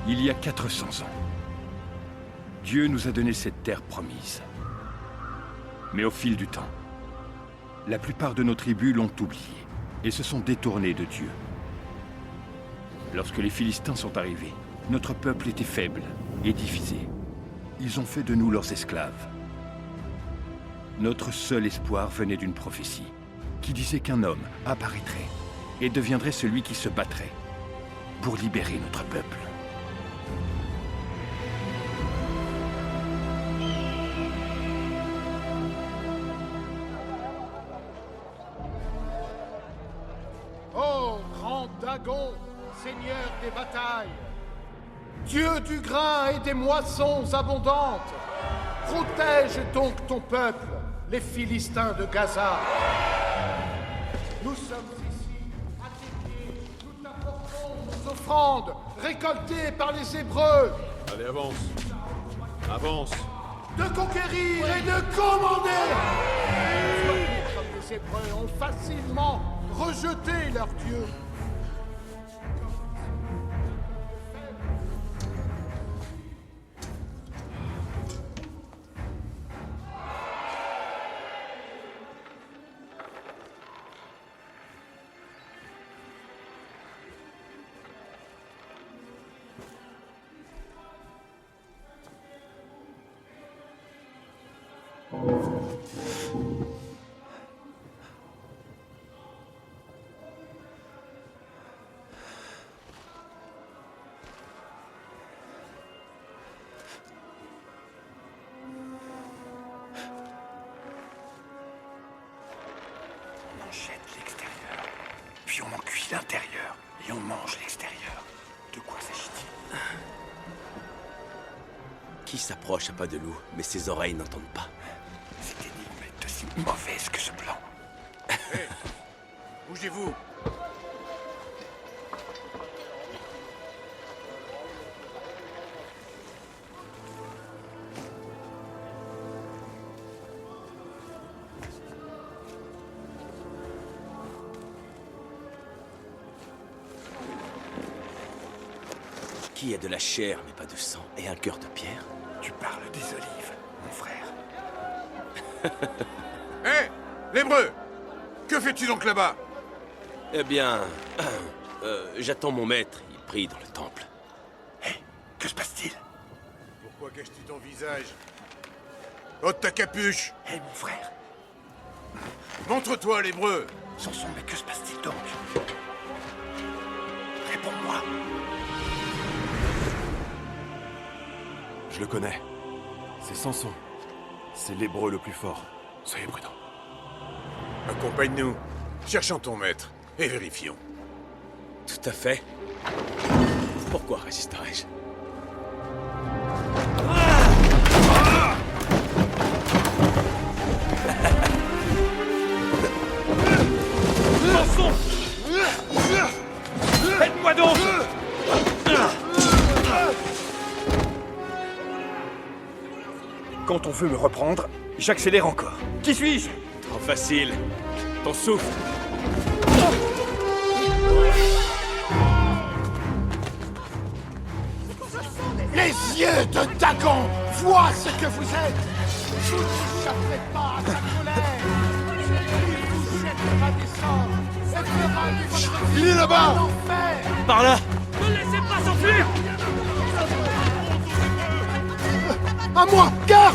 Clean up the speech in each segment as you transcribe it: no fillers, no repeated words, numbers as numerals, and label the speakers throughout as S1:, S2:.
S1: il y a 400 ans. Dieu nous a donné cette terre promise. Mais au fil du temps, la plupart de nos tribus l'ont oublié et se sont détournés de Dieu. Lorsque les Philistins sont arrivés, notre peuple était faible et divisé. Ils ont fait de nous leurs esclaves. Notre seul espoir venait d'une prophétie qui disait qu'un homme apparaîtrait et deviendrait celui qui se battrait pour libérer notre peuple.
S2: Ô grand Dagon, seigneur des batailles, Dieu du grain et des moissons abondantes, protège donc ton peuple, les Philistins de Gaza. Nous sommes ici, à tes pieds, nous t'apportons nos offrandes, récoltées par les Hébreux.
S3: Allez, avance. Avance.
S2: De conquérir et de commander. Comme les Hébreux ont facilement rejeté leur Dieu.
S1: On jette l'extérieur, puis on en cuit l'intérieur, et on mange l'extérieur. De quoi s'agit-il?
S4: Qui s'approche à pas de loup, mais ses oreilles n'entendent pas?
S1: Cette énigme est aussi mauvaise que ce plan.
S3: Hé, bougez-vous.
S4: Qui a de la chair mais pas de sang et un cœur de pierre?
S1: Tu parles des olives, mon frère.
S3: Hé, l'hébreu! Que fais-tu donc là-bas?
S4: Eh bien... j'attends mon maître, il prie dans le temple.
S1: Hé, que se passe-t-il?
S3: Pourquoi caches-tu ton visage? Ôte ta capuche!
S1: Hé, mon frère.
S3: Montre-toi, l'hébreu!
S1: Samson, mais que se passe-t-il donc? Réponds-moi.
S5: Je le connais. C'est Samson. C'est l'hébreu le plus fort. Soyez prudents.
S3: Accompagne-nous. Cherchons ton maître et vérifions.
S4: Tout à fait. Pourquoi résisterais-je?
S1: Samson! Aide-moi donc! Quand on veut me reprendre, j'accélère encore. Qui suis-je?
S4: Trop facile. Ton souffle.
S2: Les yeux de Dagon voient ce que vous êtes. Vous n'échapperez pas à sa colère. Il vous jettera des sorts et fera de votre vie
S3: Il est là-bas!
S2: un enfer.
S4: Par là!
S1: Ne laissez pas s'enfuir!
S2: À moi, garde!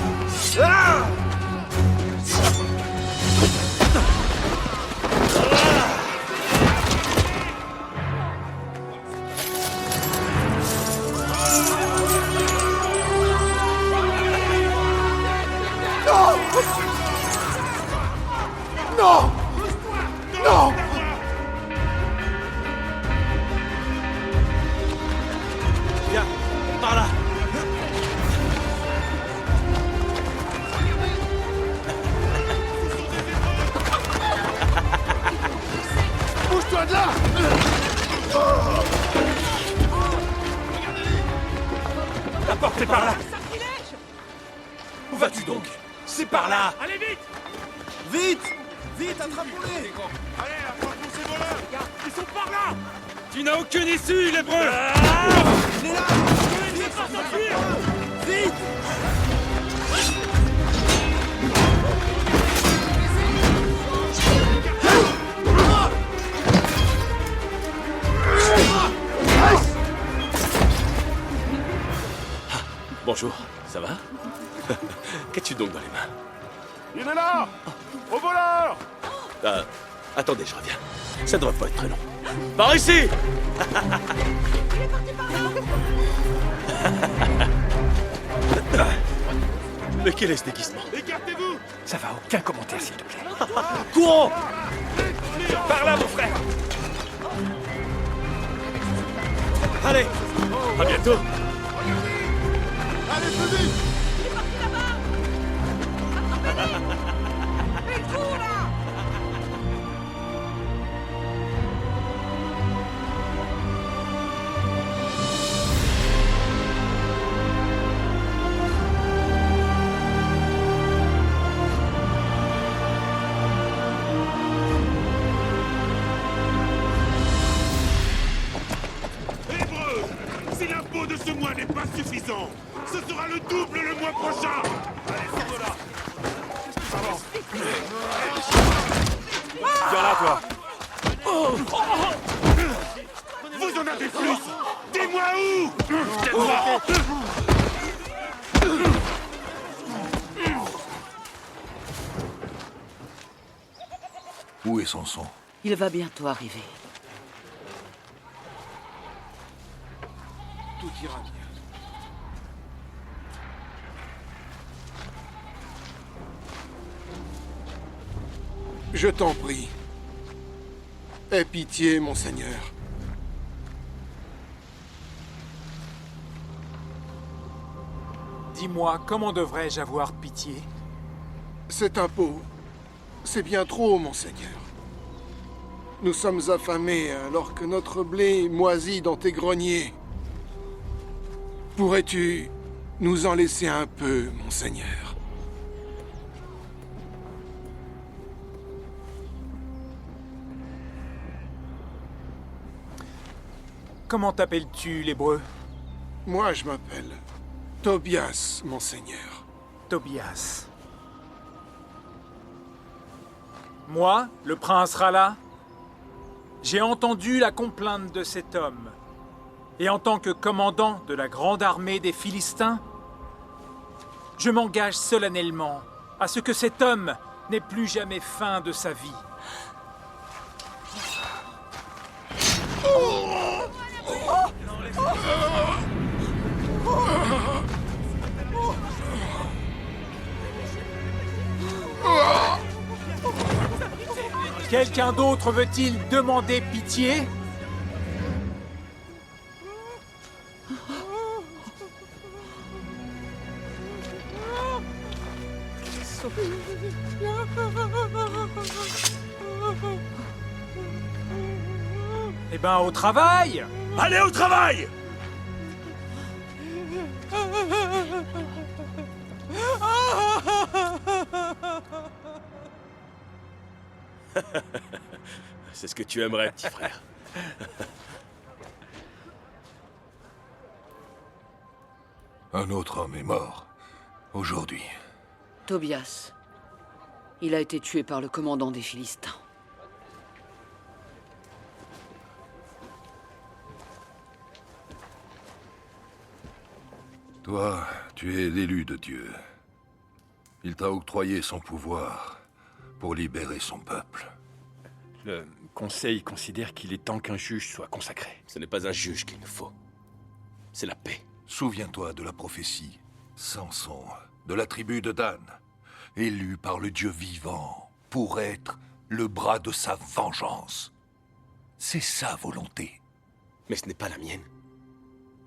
S2: Non! Non!
S4: Viens! Par là!
S2: Bouge-toi de là!
S1: La porte est par là!
S4: Où vas-tu donc? C'est par là!
S1: Allez vite!
S5: Vite! Vite, attrape-les!
S3: Allez, attrape-nous ces voleurs!
S1: Ils sont par là! Tu n'as aucune issue, l'hébreu!
S5: Il est là!
S4: Bonjour, ça va? Qu'as-tu donc dans les mains?
S5: Il est là! Au voleur!
S4: Attendez, je reviens. Ça devrait pas être très long. Par ici! Mais quel est ce déguisement?
S5: Écartez-vous!
S1: Ça va, aucun commentaire, s'il te plaît.
S4: Courons!
S1: Par là, mon frère!
S4: Allez! À bientôt!
S3: Allez, plus vite!
S6: Hébreux, si l'impôt de ce mois n'est pas suffisant, ce sera le double le mois prochain. Allez, sors de là.
S5: Viens là, toi!
S6: Vous en avez plus. Dis-moi où.
S3: Où est Samson?
S7: Il va bientôt arriver.
S3: Tout ira bien. Je t'en prie. Aie pitié, mon Seigneur.
S8: Dis-moi, comment devrais-je avoir pitié?
S3: Cet impôt, c'est bien trop, mon Seigneur. Nous sommes affamés alors que notre blé moisit dans tes greniers. Pourrais-tu nous en laisser un peu, mon Seigneur?
S8: Comment t'appelles-tu, l'hébreu?
S3: Moi, je m'appelle Tobias, mon Seigneur.
S8: Tobias. Moi, le prince Rala, j'ai entendu la complainte de cet homme. Et en tant que commandant de la grande armée des Philistins, je m'engage solennellement à ce que cet homme n'ait plus jamais fin de sa vie. Quelqu'un d'autre veut-il demander pitié? Eh ben, au travail!
S6: Allez au travail.
S4: C'est ce que tu aimerais, petit frère.
S3: Un autre homme est mort. Aujourd'hui.
S7: Tobias. Il a été tué par le commandant des Philistins.
S9: Toi, tu es l'élu de Dieu. Il t'a octroyé son pouvoir pour libérer son peuple.
S1: Le Conseil considère qu'il est temps qu'un juge soit consacré.
S4: Ce n'est pas un juge qu'il nous faut. C'est la paix.
S9: Souviens-toi de la prophétie. Samson, de la tribu de Dan, élu par le Dieu vivant pour être le bras de sa vengeance. C'est sa volonté.
S4: Mais ce n'est pas la mienne.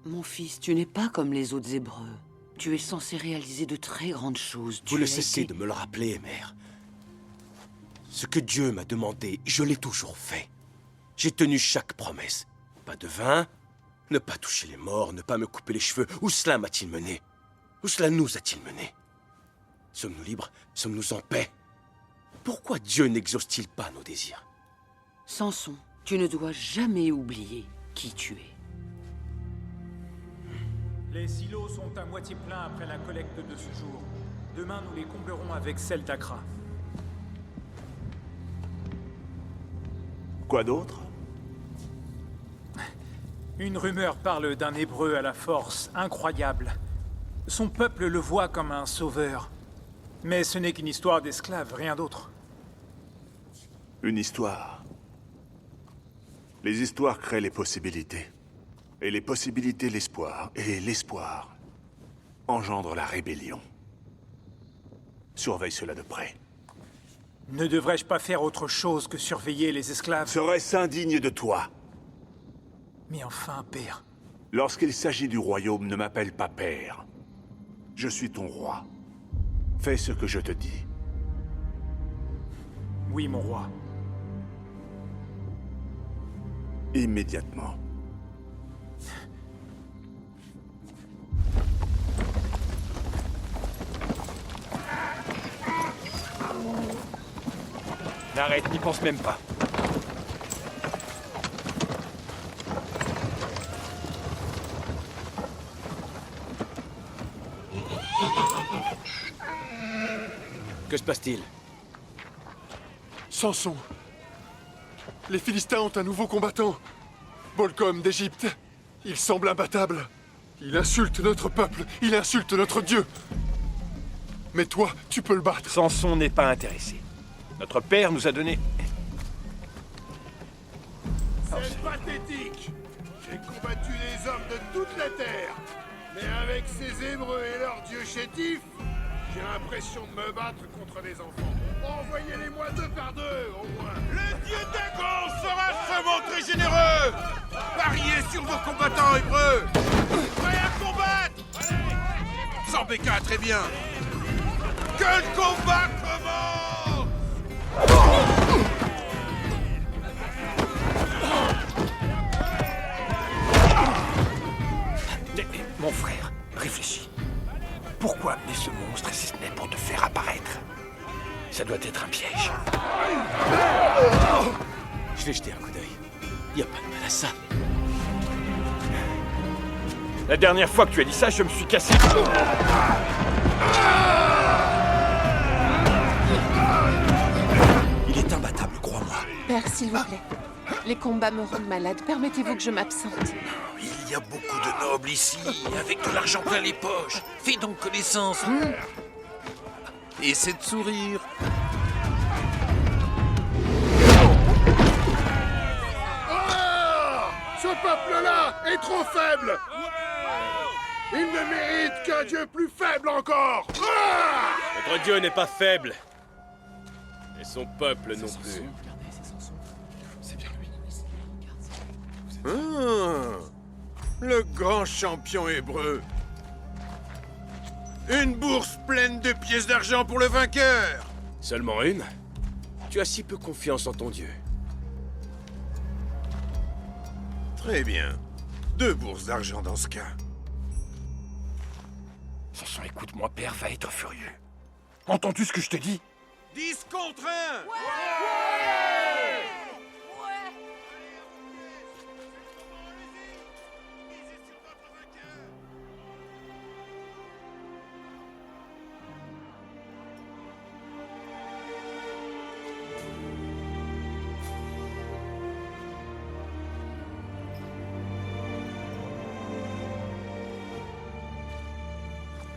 S7: Mon fils, tu n'es pas comme les autres Hébreux. Tu es censé réaliser de très grandes choses.
S4: Vous ne cessez de me le rappeler, mère. Ce que Dieu m'a demandé, je l'ai toujours fait. J'ai tenu chaque promesse. Pas de vin, ne pas toucher les morts, ne pas me couper les cheveux. Où cela m'a-t-il mené? Où cela nous a-t-il mené? Sommes-nous libres? Sommes-nous en paix? Pourquoi Dieu n'exauce-t-il pas nos désirs?
S7: Samson, tu ne dois jamais oublier qui tu es.
S8: Les silos sont à moitié pleins après la collecte de ce jour. Demain, nous les comblerons avec celle d'Akra.
S6: Quoi d'autre?
S8: Une rumeur parle d'un Hébreu à la force incroyable. Son peuple le voit comme un sauveur. Mais ce n'est qu'une histoire d'esclaves, rien d'autre.
S6: Une histoire. Les histoires créent les possibilités. Et les possibilités, l'espoir. Et l'espoir engendre la rébellion. Surveille cela de près.
S8: Ne devrais-je pas faire autre chose que surveiller les esclaves?
S6: Serait-ce indigne de toi?
S8: Mais enfin, père.
S6: Lorsqu'il s'agit du royaume, ne m'appelle pas père. Je suis ton roi. Fais ce que je te dis.
S8: Oui, mon roi.
S6: Immédiatement.
S1: N'arrête, n'y pense même pas.
S4: Que se passe-t-il?
S3: Samson. Les Philistins ont un nouveau combattant. Bolcom d'Égypte. Il semble imbattable. Il insulte notre peuple. Il insulte notre Dieu. Mais toi, tu peux le battre.
S1: Samson n'est pas intéressé. Notre père nous a donné...
S2: C'est pathétique. J'ai combattu des hommes de toute la terre. Mais avec ces Hébreux et leur dieu chétif, j'ai l'impression de me battre contre des enfants. Envoyez-les-moi deux par deux, au moins.
S6: Le dieu Dagon saura se montrer généreux. Pariez sur vos combattants hébreux. Prêts à combattre. Sans Béka, très bien. Que le combat commence.
S1: Mon frère, réfléchis. Pourquoi amener ce monstre si ce n'est pour te faire apparaître? Ça doit être un piège.
S4: Je vais jeter un coup d'œil. Y a pas de mal à ça.
S1: La dernière fois que tu as dit ça, je me suis cassé...
S4: Il est imbattable, crois-moi.
S10: Père, s'il vous plaît. Les combats me rendent malade. Permettez-vous que je m'absente.
S4: Il y a beaucoup de nobles ici, avec de l'argent plein les poches. Fais donc connaissance. Essaie de sourire.
S2: Ce peuple-là est trop faible. Il ne mérite qu'un dieu plus faible encore.
S4: Notre Dieu n'est pas faible. Et son peuple non plus.
S6: Le grand champion hébreu. Une bourse pleine de pièces d'argent pour le vainqueur.
S4: Seulement une? Tu as si peu confiance en ton Dieu.
S6: Très bien. 2 bourses d'argent dans ce cas.
S1: Samson, écoute-moi, père va être furieux. Entends-tu ce que je te dis?
S6: 10 contre 1.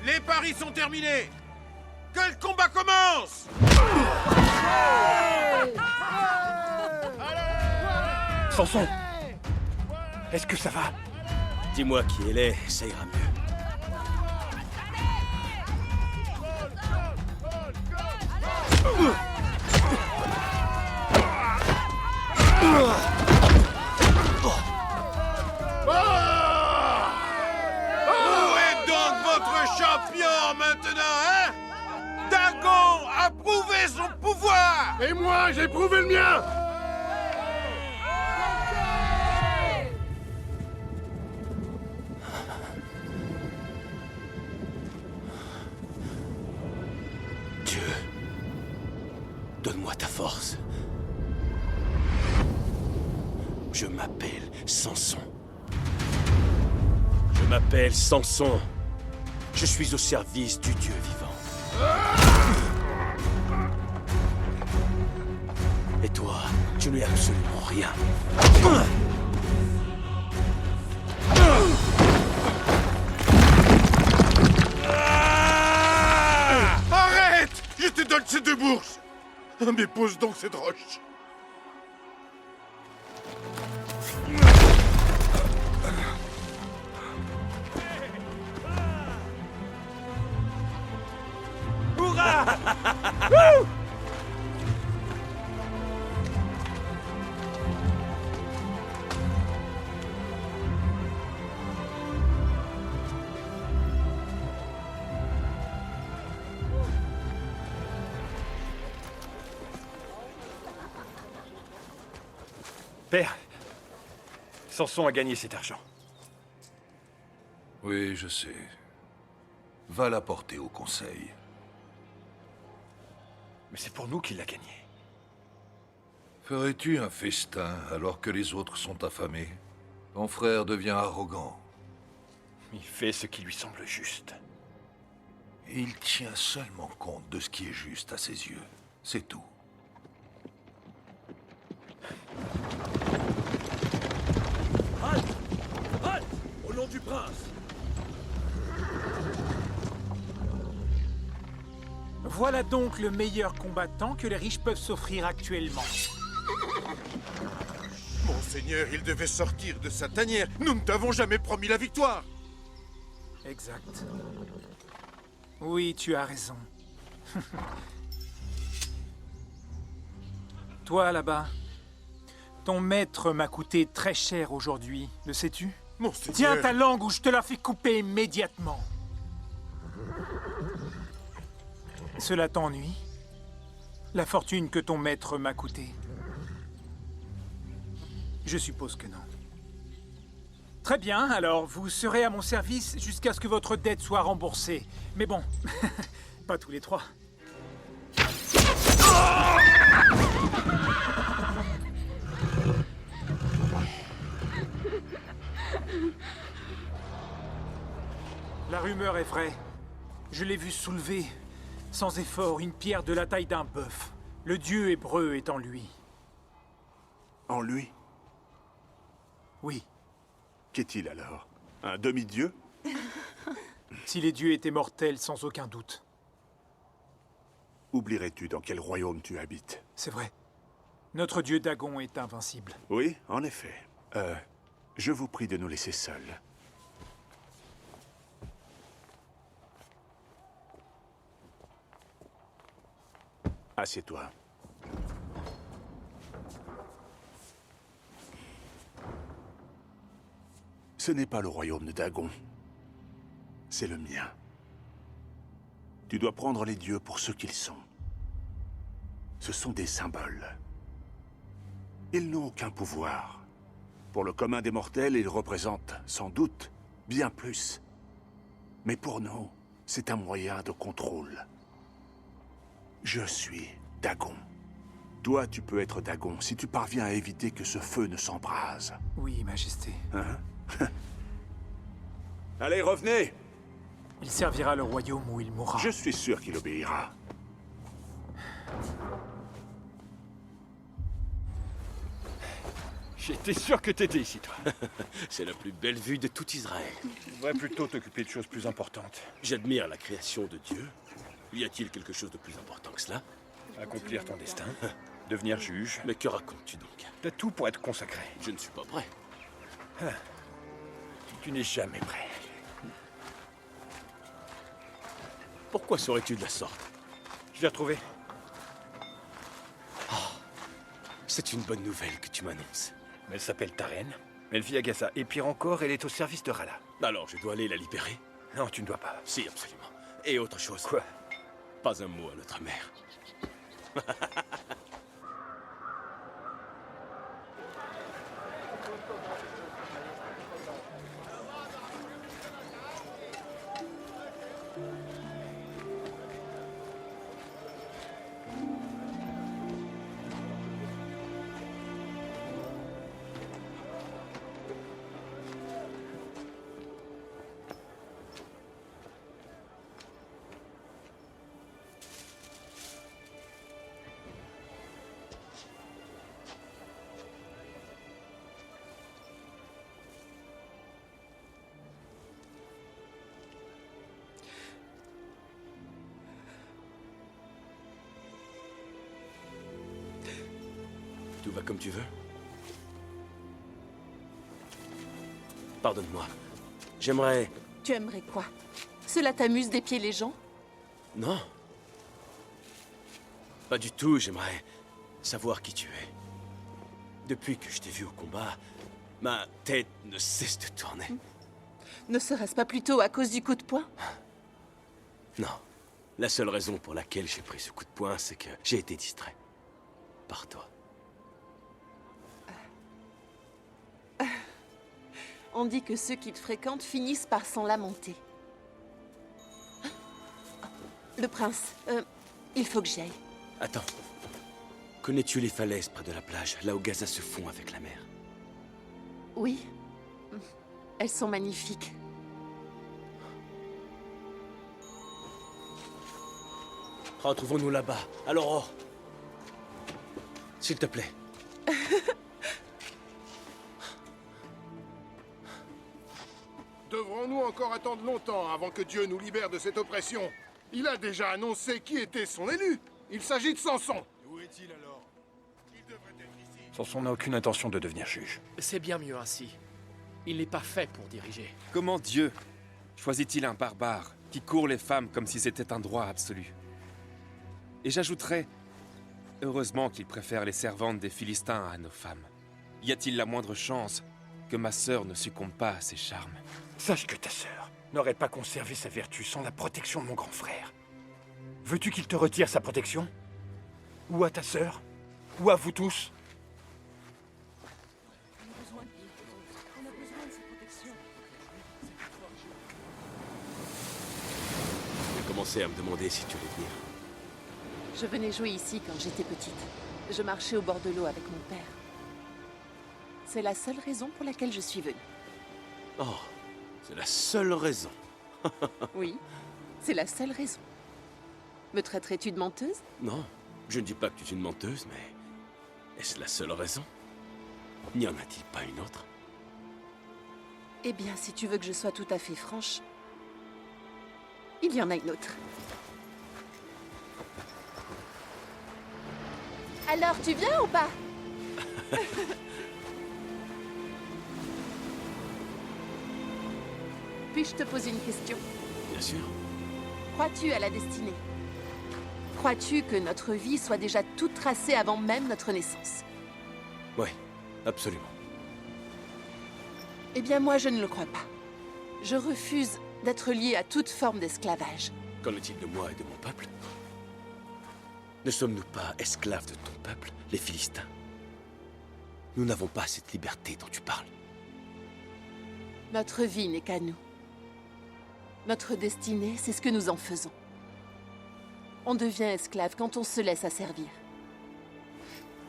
S6: Les paris sont terminés. Que le combat commence.
S1: Samson! Est-ce que ça va?
S4: Dis-moi qui elle est, ça ira mieux.
S6: Où est donc votre champion maintenant, hein? Dagon a prouvé son pouvoir.
S2: Et moi, j'ai prouvé le mien.
S4: Dieu, donne-moi ta force. Je m'appelle Samson. Je Je m'appelle Samson. Je suis au service du Dieu vivant. Et toi, tu n'es absolument rien.
S6: Arrête! Je te donne ces 2 bourses! Mais pose donc cette roche!
S1: Père, Samson a gagné cet argent.
S9: Oui, je sais. Va l'apporter au conseil.
S1: Mais c'est pour nous qu'il l'a gagné.
S9: Ferais-tu un festin alors que les autres sont affamés? Ton frère devient arrogant.
S1: Il fait ce qui lui semble juste.
S9: Il tient seulement compte de ce qui est juste à ses yeux. C'est tout.
S4: Halte! Halte! Au nom du prince!
S8: Voilà donc le meilleur combattant que les riches peuvent s'offrir actuellement.
S6: Monseigneur, il devait sortir de sa tanière. Nous ne t'avons jamais promis la victoire.
S8: Exact. Oui, tu as raison. Toi, là-bas, ton maître m'a coûté très cher aujourd'hui, le sais-tu?
S6: Monseigneur...
S8: Tiens ta langue ou je te la fais couper immédiatement. Cela t'ennuie? La fortune que ton maître m'a coûtée? Je suppose que non. Très bien, alors vous serez à mon service jusqu'à ce que votre dette soit remboursée. Mais bon, pas tous les 3. La rumeur est vraie. Je l'ai vu soulever, sans effort, une pierre de la taille d'un bœuf. Le dieu hébreu est en lui.
S11: En lui?
S8: Oui.
S11: Qu'est-il alors? Un demi-dieu?
S8: Si les dieux étaient mortels, sans aucun doute.
S11: Oublierais-tu dans quel royaume tu habites?
S8: C'est vrai. Notre dieu Dagon est invincible.
S11: Oui, en effet. Je vous prie de nous laisser seuls. Assieds-toi. Ce n'est pas le royaume de Dagon. C'est le mien. Tu dois prendre les dieux pour ce qu'ils sont. Ce sont des symboles. Ils n'ont aucun pouvoir. Pour le commun des mortels, ils représentent, sans doute, bien plus. Mais pour nous, c'est un moyen de contrôle. Je suis Dagon. Toi, tu peux être Dagon si tu parviens à éviter que ce feu ne s'embrase.
S8: Oui, Majesté.
S11: Hein? Allez, revenez!
S8: Il servira le royaume où il mourra.
S11: Je suis sûr qu'il obéira.
S1: J'étais sûr que t'étais ici, toi.
S4: C'est la plus belle vue de tout Israël.
S1: Tu devrais plutôt t'occuper de choses plus importantes.
S4: J'admire la création de Dieu. Y a-t-il quelque chose de plus important que cela?
S1: Accomplir ton destin, devenir juge.
S4: Mais que racontes-tu donc?
S1: T'as tout pour être consacré.
S4: Je ne suis pas prêt.
S1: Tu n'es jamais prêt.
S4: Pourquoi serais-tu de la sorte?
S1: Je l'ai retrouvé.
S4: C'est une bonne nouvelle que tu m'annonces.
S1: Elle s'appelle Taren. Elle vit à Gaza. Et pire encore, elle est au service de Rala.
S4: Alors, je dois aller la libérer?
S1: Non, tu ne dois pas.
S4: Si, absolument. Et autre chose.
S1: Quoi?
S4: Pas un mot à notre mère. va comme tu veux. Pardonne-moi. J'aimerais...
S10: Tu aimerais quoi? Cela t'amuse d'épier les gens?
S4: Non. Pas du tout, j'aimerais savoir qui tu es. Depuis que je t'ai vu au combat, ma tête ne cesse de tourner.
S10: Ne serait-ce pas plutôt à cause du coup de poing?
S4: Non. La seule raison pour laquelle j'ai pris ce coup de poing, c'est que j'ai été distrait. Par toi.
S10: On dit que ceux qui te fréquentent finissent par s'en lamenter. Le prince, il faut que j'y aille.
S4: Attends. Connais-tu les falaises près de la plage, là où Gaza se fond avec la mer?
S10: Oui. Elles sont magnifiques.
S4: Retrouvons-nous là-bas, à l'aurore. S'il te plaît.
S2: Devrons-nous encore attendre longtemps avant que Dieu nous libère de cette oppression? Il a déjà annoncé qui était son élu. Il s'agit de Samson.
S6: Où est-il alors? Il devrait être ici.
S1: Samson n'a aucune intention de devenir juge.
S12: C'est bien mieux ainsi. Il n'est pas fait pour diriger.
S13: Comment Dieu choisit-il un barbare qui court les femmes comme si c'était un droit absolu? Et j'ajouterais, heureusement qu'il préfère les servantes des Philistins à nos femmes. Y a-t-il la moindre chance que ma sœur ne succombe pas à ses charmes?
S1: Sache que ta sœur n'aurait pas conservé sa vertu sans la protection de mon grand frère. Veux-tu qu'il te retire sa protection? Ou à ta sœur? Ou à vous tous?
S4: J'ai commencé à me demander si tu allais venir.
S10: Je venais jouer ici quand j'étais petite. Je marchais au bord de l'eau avec mon père. C'est la seule raison pour laquelle je suis venue.
S4: Oh, c'est la seule raison.
S10: Oui, c'est la seule raison. Me traiterais-tu de menteuse?
S4: Non, je ne dis pas que tu es une menteuse, mais... Est-ce la seule raison? N'y en a-t-il pas une autre?
S10: Eh bien, si tu veux que je sois tout à fait franche, il y en a une autre. Alors, tu viens ou pas? Puis-je te poser une question?
S4: Bien sûr.
S10: Crois-tu à la destinée? Crois-tu que notre vie soit déjà toute tracée avant même notre naissance?
S4: Oui, absolument.
S10: Eh bien, moi, je ne le crois pas. Je refuse d'être lié à toute forme d'esclavage.
S4: Qu'en est-il de moi et de mon peuple? Ne sommes-nous pas esclaves de ton peuple, les Philistins? Nous n'avons pas cette liberté dont tu parles.
S10: Notre vie n'est qu'à nous. Notre destinée, c'est ce que nous en faisons. On devient esclave quand on se laisse asservir.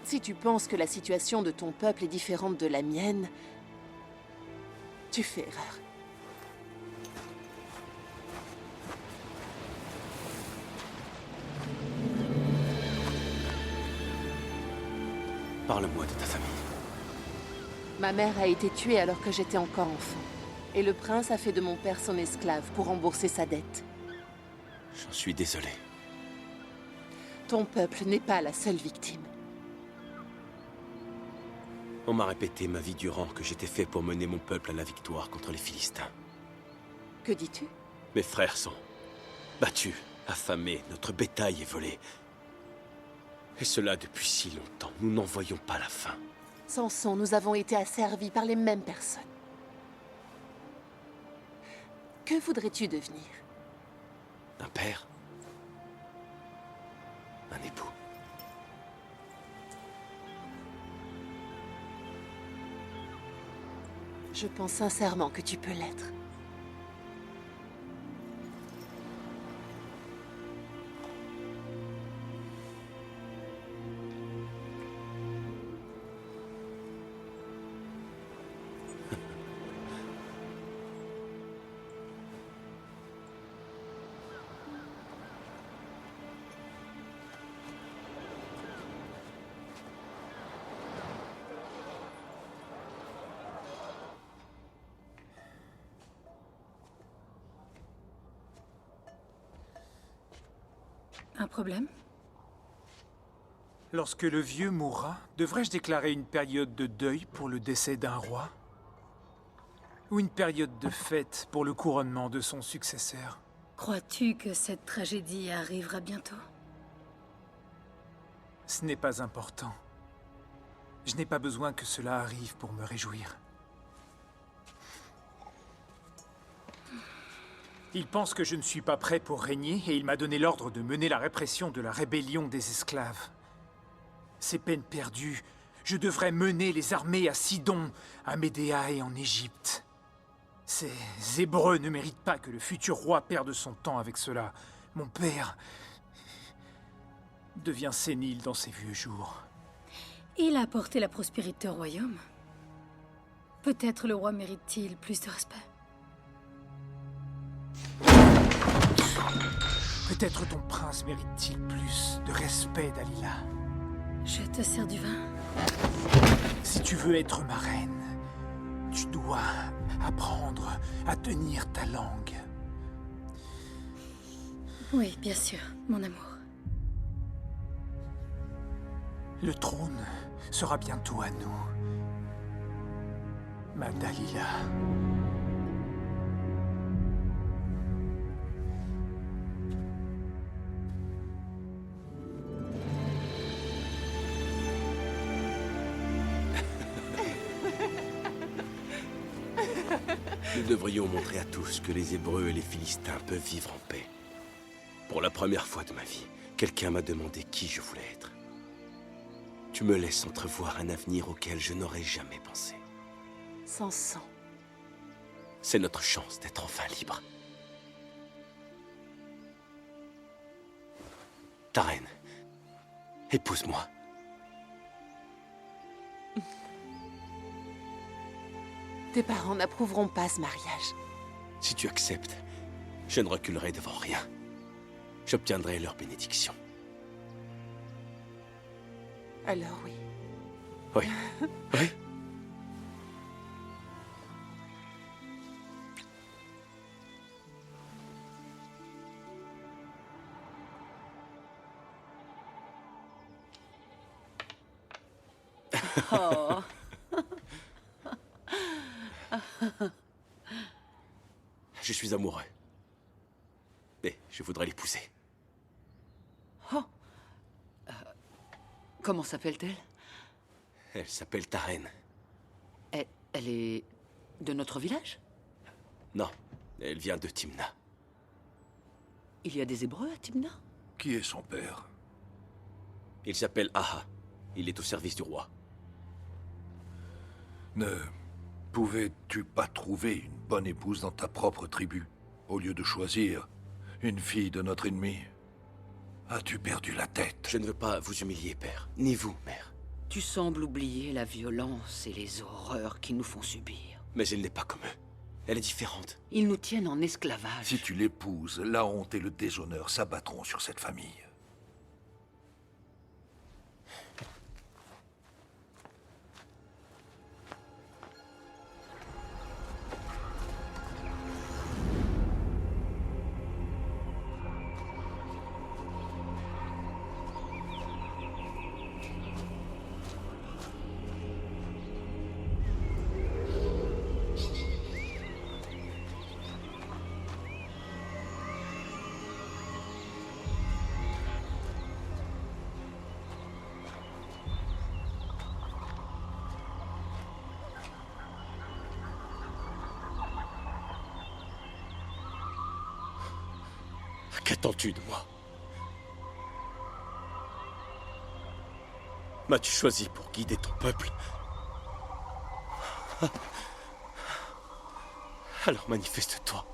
S10: Si tu penses que la situation de ton peuple est différente de la mienne, tu fais erreur.
S4: Parle-moi de ta famille.
S10: Ma mère a été tuée alors que j'étais encore enfant. Et le prince a fait de mon père son esclave pour rembourser sa dette.
S4: J'en suis désolé.
S10: Ton peuple n'est pas la seule victime.
S4: On m'a répété ma vie durant que j'étais fait pour mener mon peuple à la victoire contre les Philistins.
S10: Que dis-tu?
S4: Mes frères sont battus, affamés, notre bétail est volé. Et cela depuis si longtemps, nous n'en voyons pas la fin.
S10: Samson, nous avons été asservis par les mêmes personnes. Que voudrais-tu devenir?
S4: Un père? Un époux?
S10: Je pense sincèrement que tu peux l'être.
S14: Un problème?
S8: Lorsque le vieux mourra, devrais-je déclarer une période de deuil pour le décès d'un roi? Ou une période de fête pour le couronnement de son successeur?
S14: Crois-tu que cette tragédie arrivera bientôt?
S8: Ce n'est pas important. Je n'ai pas besoin que cela arrive pour me réjouir. Il pense que je ne suis pas prêt pour régner et il m'a donné l'ordre de mener la répression de la rébellion des esclaves. C'est peine perdue. Je devrais mener les armées à Sidon, à Médéa et en Égypte. Ces Hébreux ne méritent pas que le futur roi perde son temps avec cela. Mon père devient sénile dans ses vieux jours.
S14: Il a apporté la prospérité au royaume. Peut-être le roi mérite-t-il plus de respect.
S8: Peut-être ton prince mérite-t-il plus de respect, Dalila.
S14: Je te sers du vin.
S8: Si tu veux être ma reine, tu dois apprendre à tenir ta langue.
S14: Oui, bien sûr, mon amour.
S8: Le trône sera bientôt à nous, ma Dalila.
S4: Nous devrions montrer à tous que les Hébreux et les Philistins peuvent vivre en paix. Pour la première fois de ma vie, quelqu'un m'a demandé qui je voulais être. Tu me laisses entrevoir un avenir auquel je n'aurais jamais pensé.
S10: Samson.
S4: C'est notre chance d'être enfin libre. Ta reine, épouse-moi.
S10: Tes parents n'approuveront pas ce mariage.
S4: Si tu acceptes, je ne reculerai devant rien. J'obtiendrai leur bénédiction.
S10: Alors oui.
S4: Oui. Oui.
S7: Oh.
S4: Je suis amoureux. Et je voudrais l'épouser.
S7: Oh. Comment s'appelle-t-elle?
S4: Elle s'appelle ta reine.
S7: Elle est de notre village?
S4: Non, elle vient de Timna.
S7: Il y a des Hébreux à Timna?
S9: Qui est son père?
S4: Il s'appelle Aha. Il est au service du roi.
S9: Ne pouvais-tu pas trouver une bonne épouse dans ta propre tribu, au lieu de choisir une fille de notre ennemi? As-tu perdu la tête?
S4: Je ne veux pas vous humilier, père. Ni vous, mère.
S7: Tu sembles oublier la violence et les horreurs qu'ils nous font subir.
S4: Mais elle n'est pas comme eux. Elle est différente.
S7: Ils nous tiennent en esclavage.
S9: Si tu l'épouses, la honte et le déshonneur s'abattront sur cette famille.
S4: Qu'attends-tu de moi? M'as-tu choisi pour guider ton peuple? Alors manifeste-toi.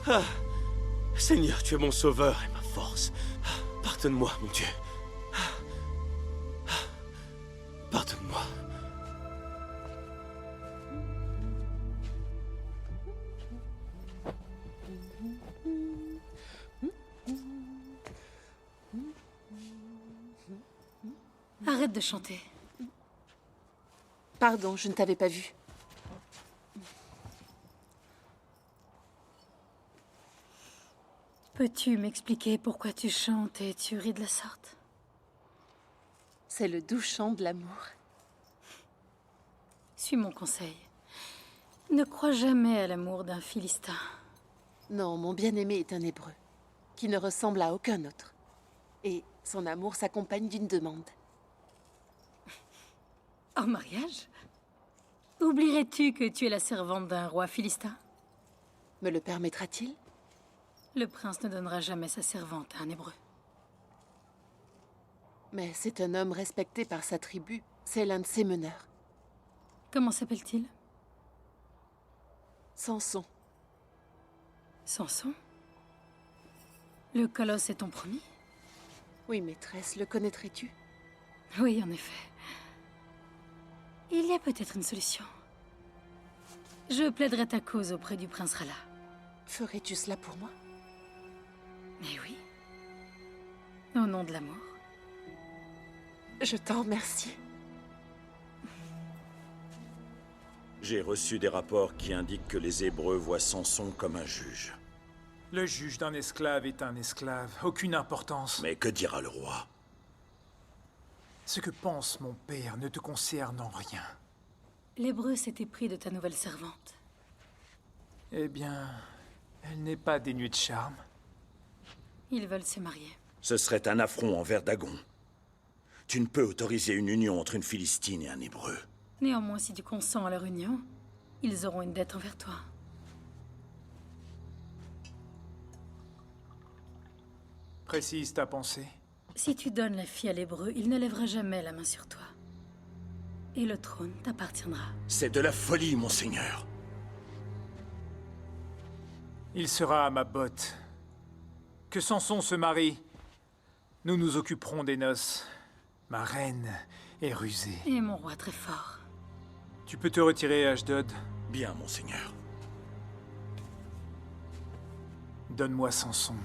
S4: Ah, Seigneur, tu es mon sauveur et ma force. Pardonne-moi, mon Dieu. Pardonne-moi.
S14: Arrête de chanter.
S10: Pardon, je ne t'avais pas vu.
S14: Peux-tu m'expliquer pourquoi tu chantes et tu ris de la sorte?
S10: C'est le doux chant de l'amour.
S14: Suis mon conseil. Ne crois jamais à l'amour d'un Philistin.
S10: Non, mon bien-aimé est un Hébreu, qui ne ressemble à aucun autre. Et son amour s'accompagne d'une demande.
S14: En mariage? Oublierais-tu que tu es la servante d'un roi philistin?
S10: Me le permettra-t-il?
S14: Le prince ne donnera jamais sa servante à un Hébreu.
S10: Mais c'est un homme respecté par sa tribu. C'est l'un de ses meneurs.
S14: Comment s'appelle-t-il?
S10: Samson.
S14: Samson? Le colosse est ton promis?
S10: Oui, maîtresse, le connaîtrais-tu?
S14: Oui, en effet. Il y a peut-être une solution. Je plaiderai ta cause auprès du prince Rala.
S10: Ferais-tu cela pour moi?
S14: Mais oui. Au nom de l'amour.
S10: Je t'en remercie.
S15: J'ai reçu des rapports qui indiquent que les Hébreux voient Samson comme un juge.
S8: Le juge d'un esclave est un esclave. Aucune importance.
S15: Mais que dira le roi?
S8: Ce que pense mon père ne te concerne en rien.
S14: L'Hébreu s'est épris de ta nouvelle servante.
S8: Eh bien, elle n'est pas dénuée de charme.
S14: Ils veulent se marier.
S15: Ce serait un affront envers Dagon. Tu ne peux autoriser une union entre une Philistine et un Hébreu.
S14: Néanmoins, si tu consens à leur union, ils auront une dette envers toi.
S8: Précise ta pensée.
S14: Si tu donnes la fille à l'Hébreu, il ne lèvera jamais la main sur toi. Et le trône t'appartiendra.
S15: C'est de la folie, monseigneur.
S8: Il sera à ma botte. Que Samson se marie. Nous nous occuperons des noces. Ma reine est rusée.
S14: Et mon roi très fort.
S8: Tu peux te retirer, Ashdod.
S15: Bien, monseigneur.
S8: Donne-moi Samson.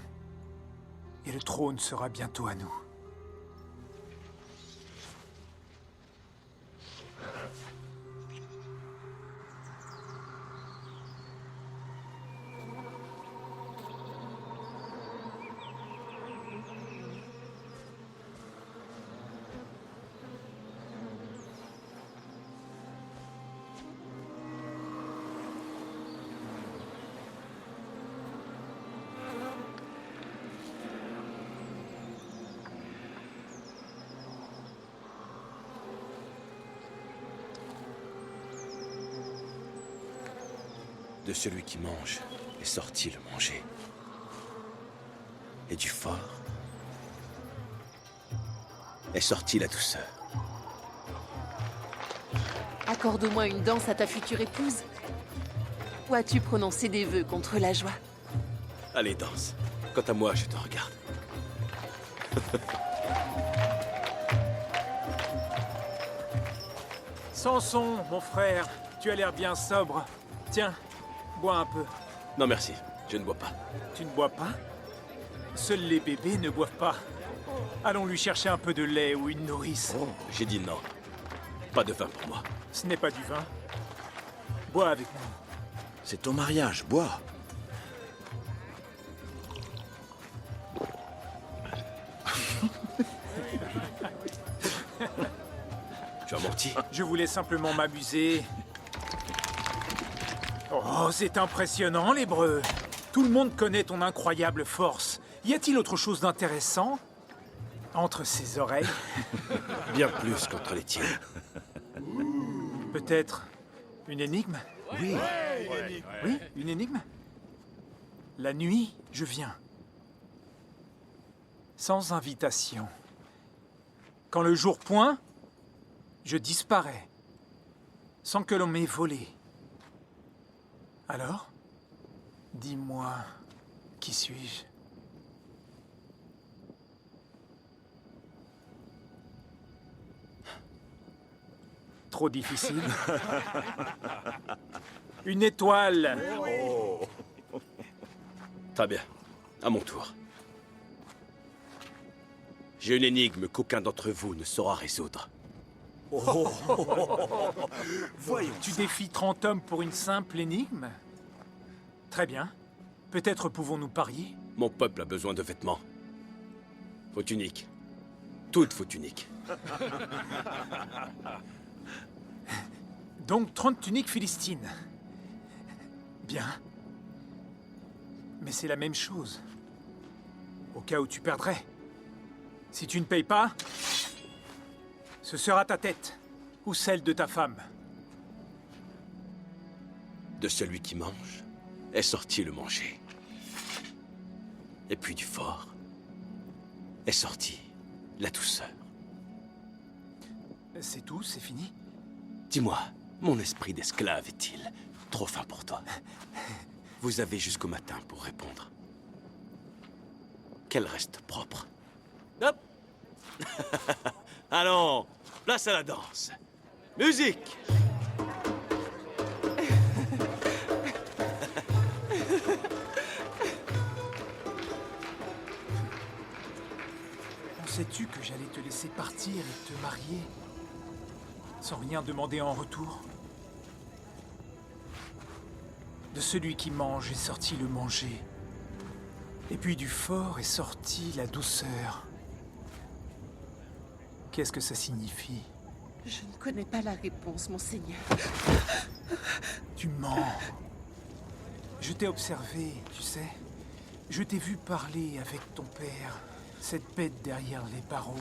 S8: Et le trône sera bientôt à nous.
S4: De celui qui mange est sorti le manger. Et du fort est sortie la douceur.
S10: Accorde-moi une danse à ta future épouse. Ou as-tu prononcé des vœux contre la joie?
S4: Allez, danse. Quant à moi, je te regarde.
S8: Samson, mon frère, tu as l'air bien sobre. Tiens, bois un peu.
S4: Non, merci. Je ne bois pas.
S8: Tu ne bois pas? Seuls les bébés ne boivent pas. Allons lui chercher un peu de lait ou une nourrice.
S4: Oh, j'ai dit non. Pas de vin pour moi.
S8: Ce n'est pas du vin. Bois avec moi.
S15: C'est ton mariage, bois.
S4: Tu as menti?
S8: Je voulais simplement m'amuser. Oh, c'est impressionnant, l'Hébreu. Tout le monde connaît ton incroyable force. Y a-t-il autre chose d'intéressant entre ses oreilles?
S4: Bien plus qu'entre les tiennes.
S8: Peut-être une énigme?
S15: Oui.
S8: Oui, une énigme? La nuit, je viens. Sans invitation. Quand le jour pointe, je disparais. Sans que l'on m'ait volé. Alors, dis-moi, Qui suis-je? Trop difficile. Une étoile.
S4: Très bien. À mon tour. J'ai une énigme qu'aucun d'entre vous ne saura résoudre.
S8: Voyons. Tu défies 30 hommes pour une simple énigme? Très bien. Peut-être pouvons-nous parier?
S4: Mon peuple a besoin de vêtements. Vos tuniques. Toutes vos tuniques.
S8: Donc 30 tuniques philistines. Bien. Mais c'est la même chose. Au cas où tu perdrais. Si tu ne payes pas, ce sera ta tête. Ou celle de ta femme.
S4: De celui qui mange est sorti le manger. Et puis du fort est sortie la douceur.
S8: C'est tout, c'est fini?
S4: Dis-moi, mon esprit d'esclave est-il trop fin pour toi? Vous avez jusqu'au matin pour répondre. Qu'elle reste propre. Hop. Allons, place à la danse. Musique!
S8: Sais-tu que j'allais te laisser partir et te marier sans rien demander en retour? De celui qui mange est sorti le manger. Et puis du fort est sortie la douceur. Qu'est-ce que ça signifie?
S10: Je ne connais pas la réponse, monseigneur.
S8: Tu mens. Je t'ai observé, tu sais. Je t'ai vu parler avec ton père. Cette bête derrière les barreaux.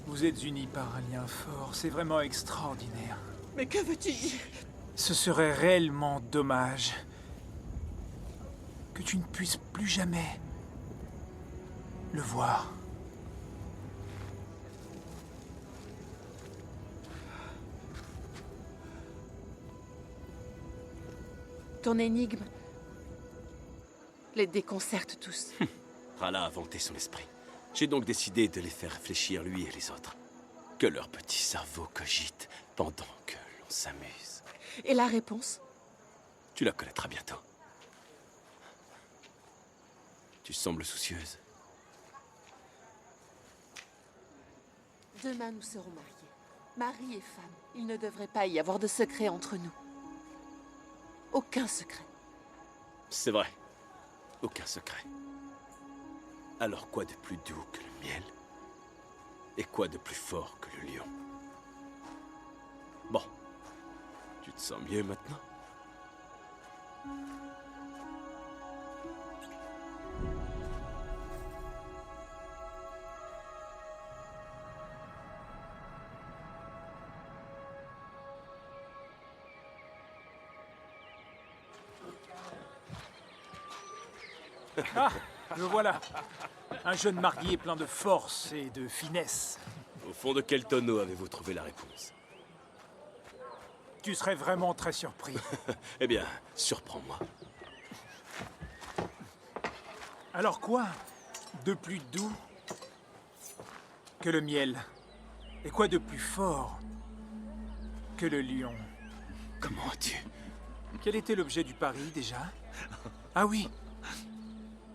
S8: Vous êtes unis par un lien fort, c'est vraiment extraordinaire.
S10: Mais que veux-tu dire?
S8: Ce serait réellement dommage que tu ne puisses plus jamais le voir.
S10: Ton énigme les déconcerte tous.
S4: Rala a vanté son esprit. J'ai donc décidé de les faire réfléchir, lui et les autres. Que leur petit cerveau cogite pendant que l'on s'amuse.
S10: Et la réponse?
S4: Tu la connaîtras bientôt. Tu sembles soucieuse.
S10: Demain, nous serons mariés. Mari et femme. Il ne devrait pas y avoir de secret entre nous. Aucun secret.
S4: C'est vrai. Aucun secret. Alors quoi de plus doux que le miel? Et quoi de plus fort que le lion? Bon. Tu te sens mieux maintenant?
S8: Ah, le voilà. Un jeune marié plein de force et de finesse.
S4: Au fond de quel tonneau avez-vous trouvé la réponse?
S8: Tu serais vraiment très surpris.
S4: Eh bien, surprends-moi.
S8: Alors quoi de plus doux que le miel? Et quoi de plus fort que le lion?
S4: Comment as-tu?
S8: Quel était l'objet du pari, déjà? Ah oui,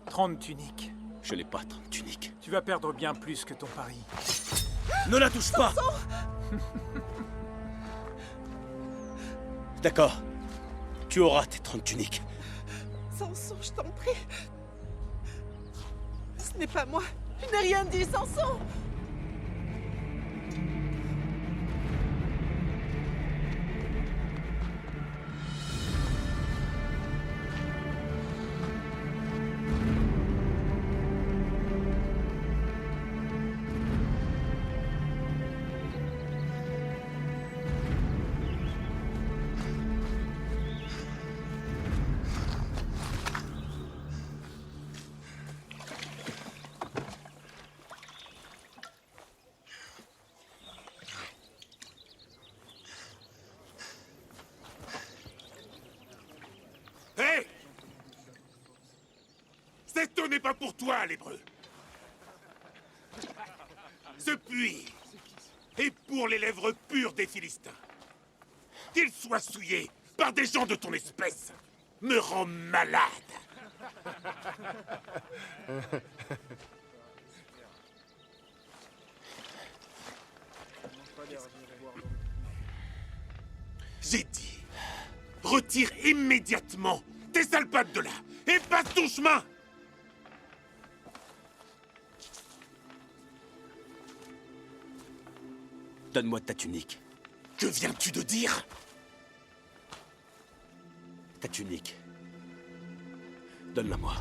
S8: 30 tuniques.
S4: Je n'ai pas 30 tuniques.
S8: Tu vas perdre bien plus que ton pari.
S4: Ne la touche pas! D'accord. Tu auras tes 30 tuniques.
S10: Samson, je t'en prie. Ce n'est pas moi. Je n'ai rien dit, Samson!
S6: Cette eau n'est pas pour toi, l'hébreu. Ce puits est pour les lèvres pures des Philistins. Qu'il soit souillé par des gens de ton espèce me rend malade. J'ai dit, retire immédiatement tes sales pattes de là et passe ton chemin.
S4: Donne-moi ta tunique.
S6: Que viens-tu de dire?
S4: Ta tunique. Donne-la-moi.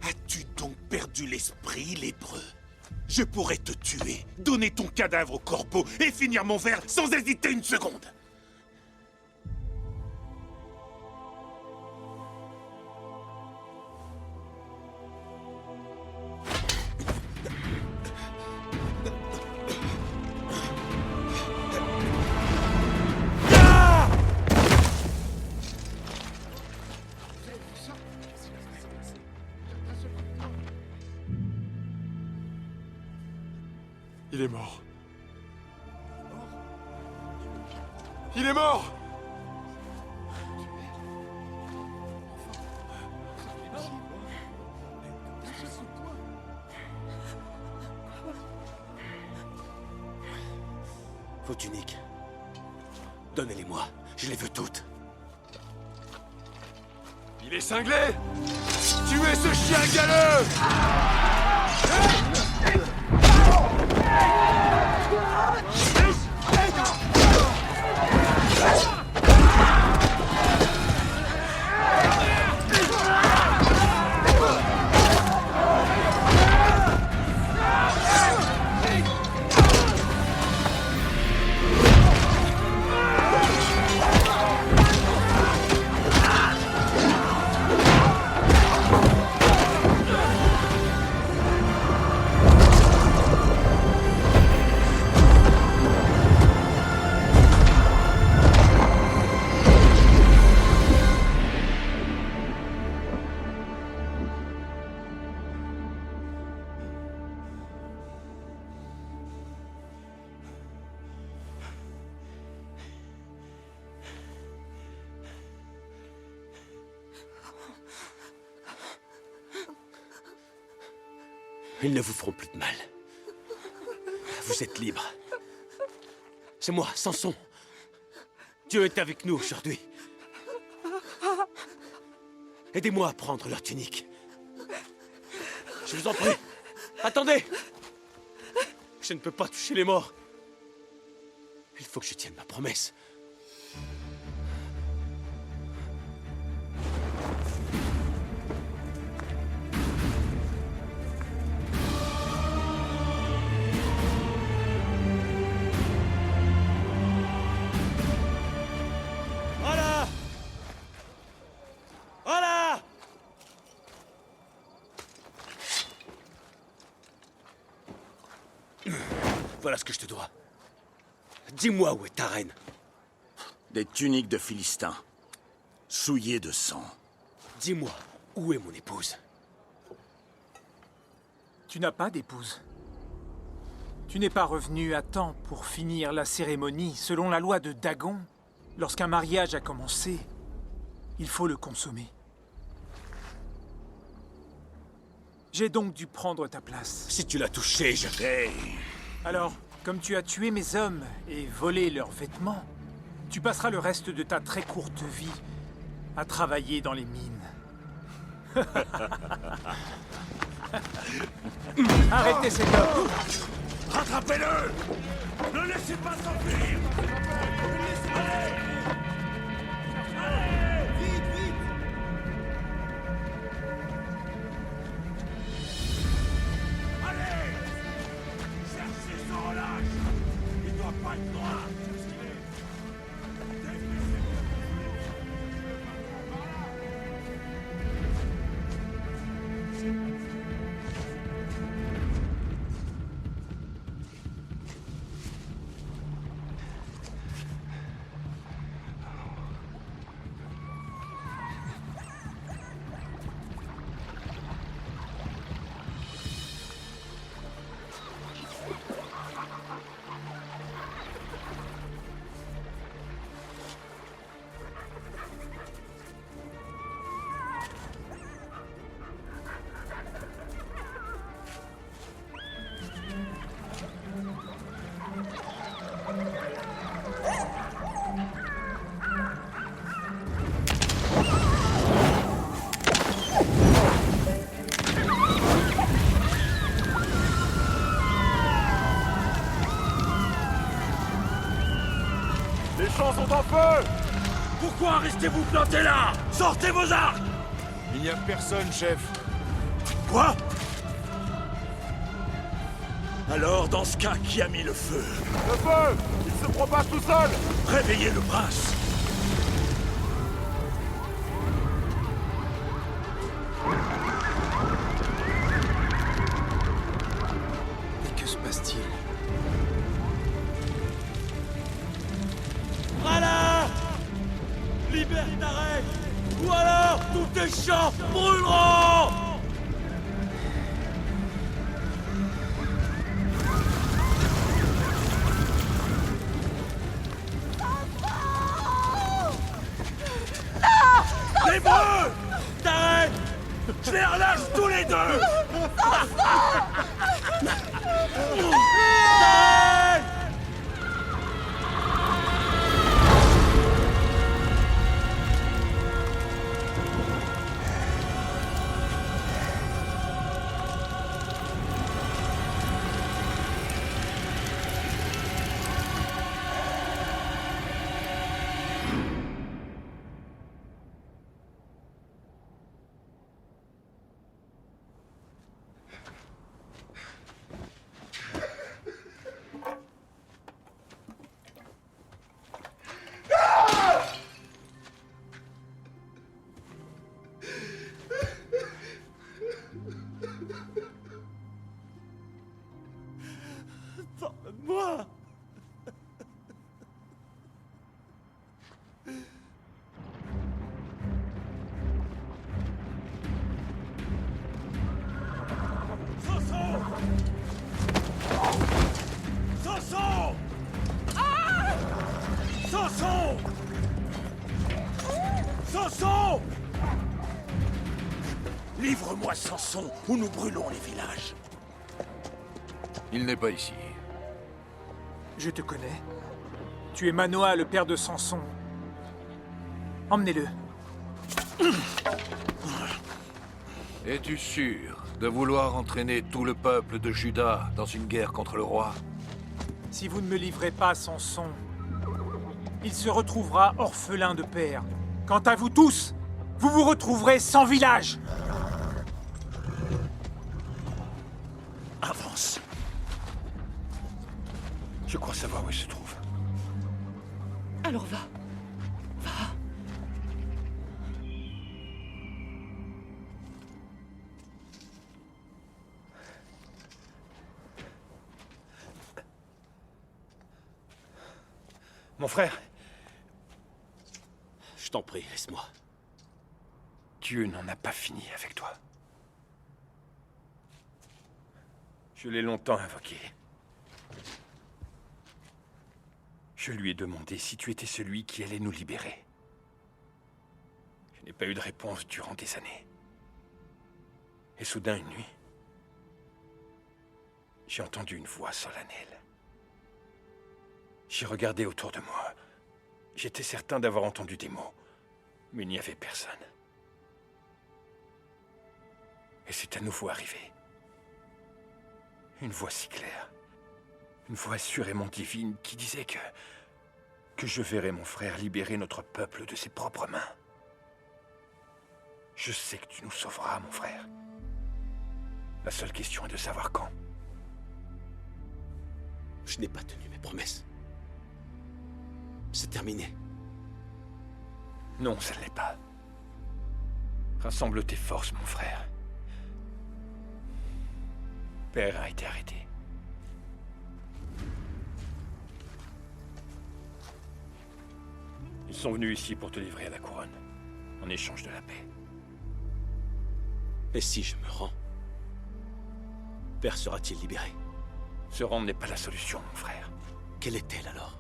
S6: As-tu donc perdu l'esprit, lépreux? Je pourrais te tuer, donner ton cadavre au corbeau et finir mon verre sans hésiter une seconde.
S3: Il est mort. Il est mort!
S4: Vos tuniques. Donnez-les-moi. Je les veux toutes.
S3: Il est cinglé! Tuez ce chien galeux!
S4: Ils ne vous feront plus de mal. Vous êtes libre. C'est moi, Samson. Dieu est avec nous aujourd'hui. Aidez-moi à prendre leur tunique. Je vous en prie. Attendez. Je ne peux pas toucher les morts. Il faut que je tienne ma promesse. Voilà ce que je te dois. Dis-moi où est ta reine.
S15: Des tuniques de Philistins, souillées de sang.
S4: Dis-moi, où est mon épouse?
S8: Tu n'as pas d'épouse. Tu n'es pas revenu à temps pour finir la cérémonie. Selon la loi de Dagon, lorsqu'un mariage a commencé, il faut le consommer. J'ai donc dû prendre ta place.
S4: Si tu l'as touché, je vais...
S8: Alors, comme tu as tué mes hommes et volé leurs vêtements, tu passeras le reste de ta très courte vie à travailler dans les mines. Arrêtez cet homme!
S6: Rattrapez-le! Ne laissez pas s'enfuir! Allez! Allez! Vite, vite! Allez! Cherchez sans relâche! Il doit pas être noir!
S11: sont en feu! Pourquoi restez-vous plantés là? Sortez vos arcs!
S3: Il n'y a personne, chef.
S11: Quoi? Alors, dans ce cas, qui a mis le feu?
S3: Le feu! Il se propage tout seul!
S11: Réveillez le prince!
S13: Mais que se passe-t-il?
S11: Voilà! Libère Tarek! Ou alors, tous tes champs brûleront! Les breux! Tarek! Je les relâche tous les deux! Tarek! Pardonne-moi! Samson! Samson! Samson! Samson! Livre-moi Samson ou nous brûlons les villages.
S9: Il n'est pas ici.
S8: Je te connais. Tu es Manoa, le père de Samson. Emmenez-le.
S9: Es-tu sûr de vouloir entraîner tout le peuple de Juda dans une guerre contre le roi?
S8: Si vous ne me livrez pas Samson, il se retrouvera orphelin de père. Quant à vous tous, vous vous retrouverez sans village.
S11: Avance.
S1: Je crois savoir où il se trouve.
S7: Alors va. Va.
S1: Mon frère,
S4: Je t'en prie, laisse-moi.
S1: Dieu n'en a pas fini avec toi. Je l'ai longtemps invoqué. Je lui ai demandé si tu étais celui qui allait nous libérer. Je n'ai pas eu de réponse durant des années. Et soudain, une nuit, j'ai entendu une voix solennelle. J'ai regardé autour de moi. J'étais certain d'avoir entendu des mots, mais il n'y avait personne. Et c'est à nouveau arrivé. Une voix si claire. Une voix assurément divine qui disait que je verrais mon frère libérer notre peuple de ses propres mains. Je sais que tu nous sauveras, mon frère. La seule question est de savoir quand.
S4: Je n'ai pas tenu mes promesses. C'est terminé.
S1: Non, ça ne l'est pas. Rassemble tes forces, mon frère. Père a été arrêté. Ils sont venus ici pour te livrer à la couronne, en échange de la paix.
S4: Et si je me rends, Père sera-t-il libéré?
S1: Se rendre n'est pas la solution, mon frère.
S4: Quelle est-elle alors?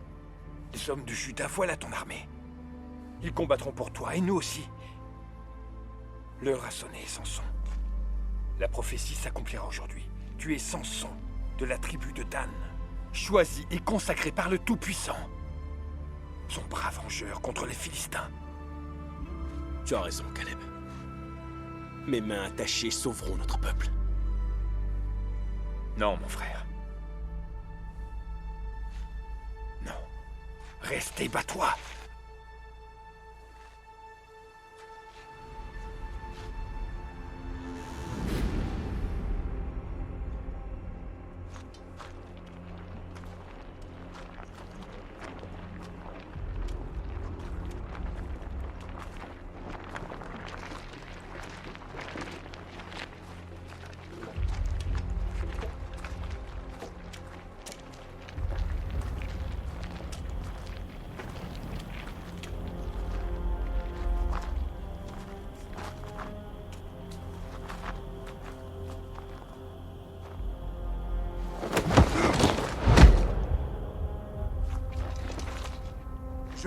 S1: Les hommes de Juda, voilà ton armée. Ils combattront pour toi, et nous aussi. L'heure a sonné, Samson. La prophétie s'accomplira aujourd'hui. Tu es Samson, de la tribu de Dan, choisi et consacré par le Tout-Puissant. Son brave vengeur contre les Philistins.
S4: Tu as raison, Caleb. Mes mains attachées sauveront notre peuple.
S1: Non, mon frère. Non. Reste et bats-toi.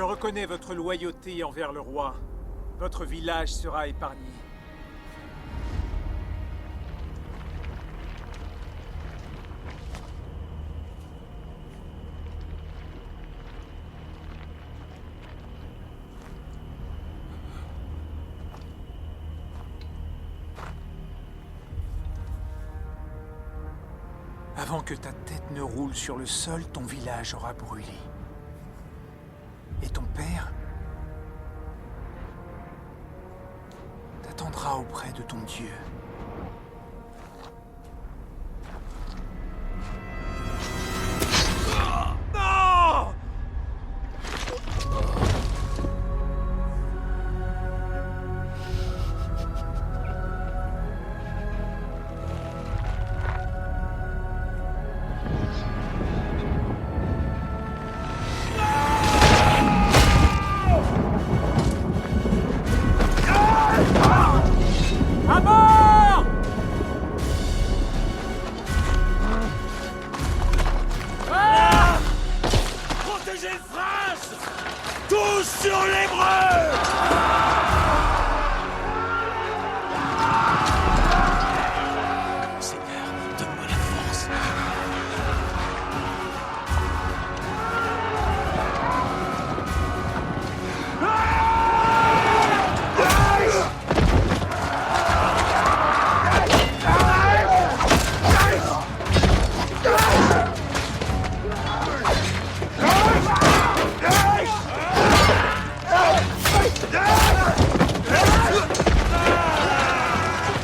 S8: Je reconnais votre loyauté envers le roi. Votre village sera épargné. Avant que ta tête ne roule sur le sol, ton village aura brûlé. Et ton père t'attendra auprès de ton Dieu.
S6: Non!
S8: À mort!
S6: Protégez le prince! Tous sur l'hébreu!
S4: Seigneur, donne-moi la force.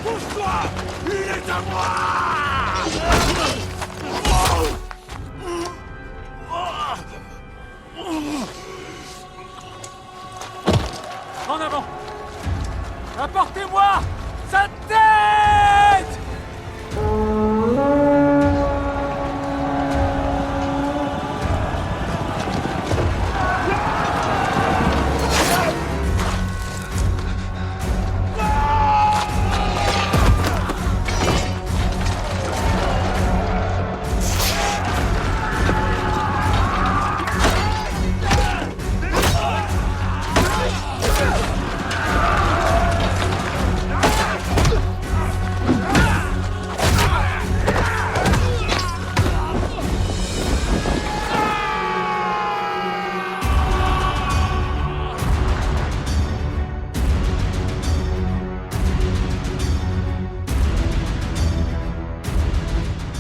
S6: Pousse-toi! Il est à moi!
S8: En avant! Apportez-moi sa tête!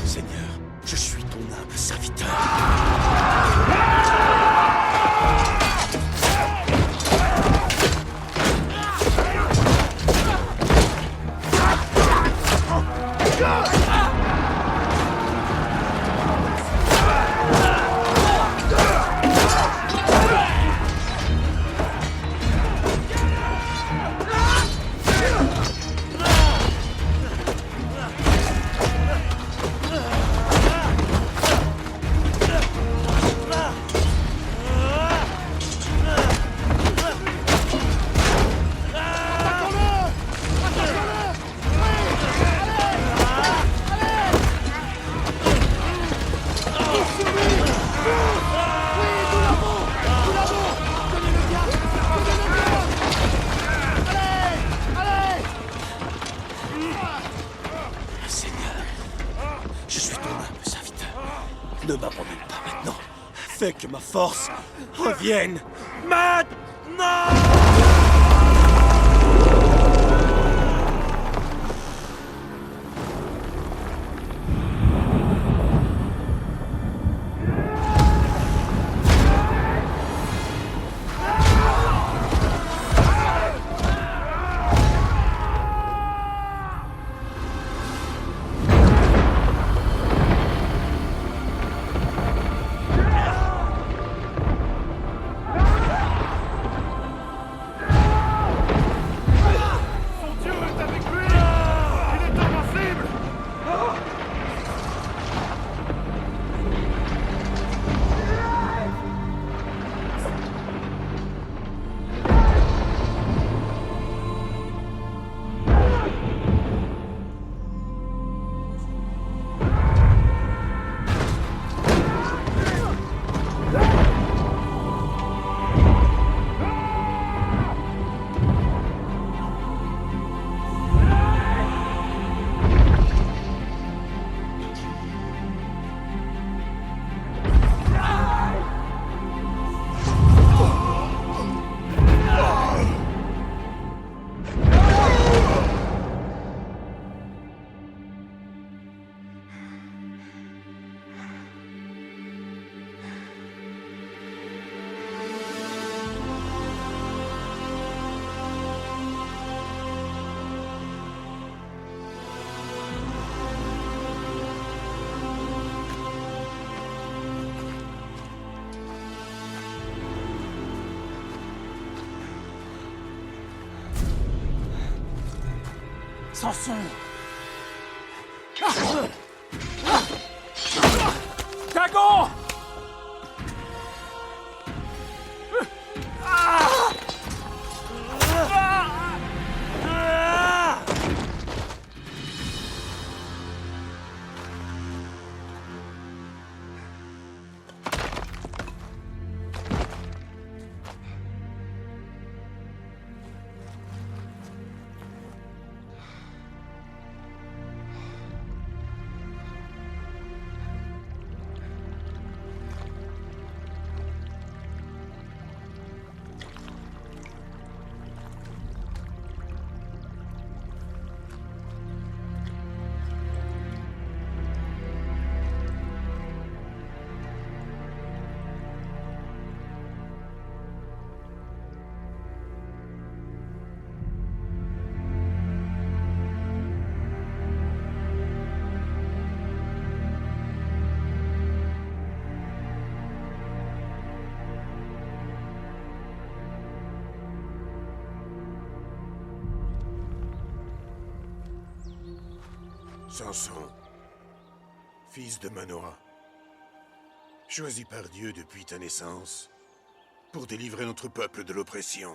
S4: Seigneur, je suis ton humble serviteur. Seigneur, je suis ton humble serviteur. Ne m'abandonne pas maintenant. Fais que ma force revienne maintenant!
S8: Samson! Dagon!
S6: Samson, fils de Manoah, choisi par Dieu depuis ta naissance pour délivrer notre peuple de l'oppression.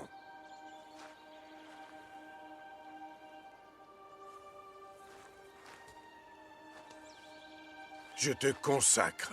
S6: Je te consacre.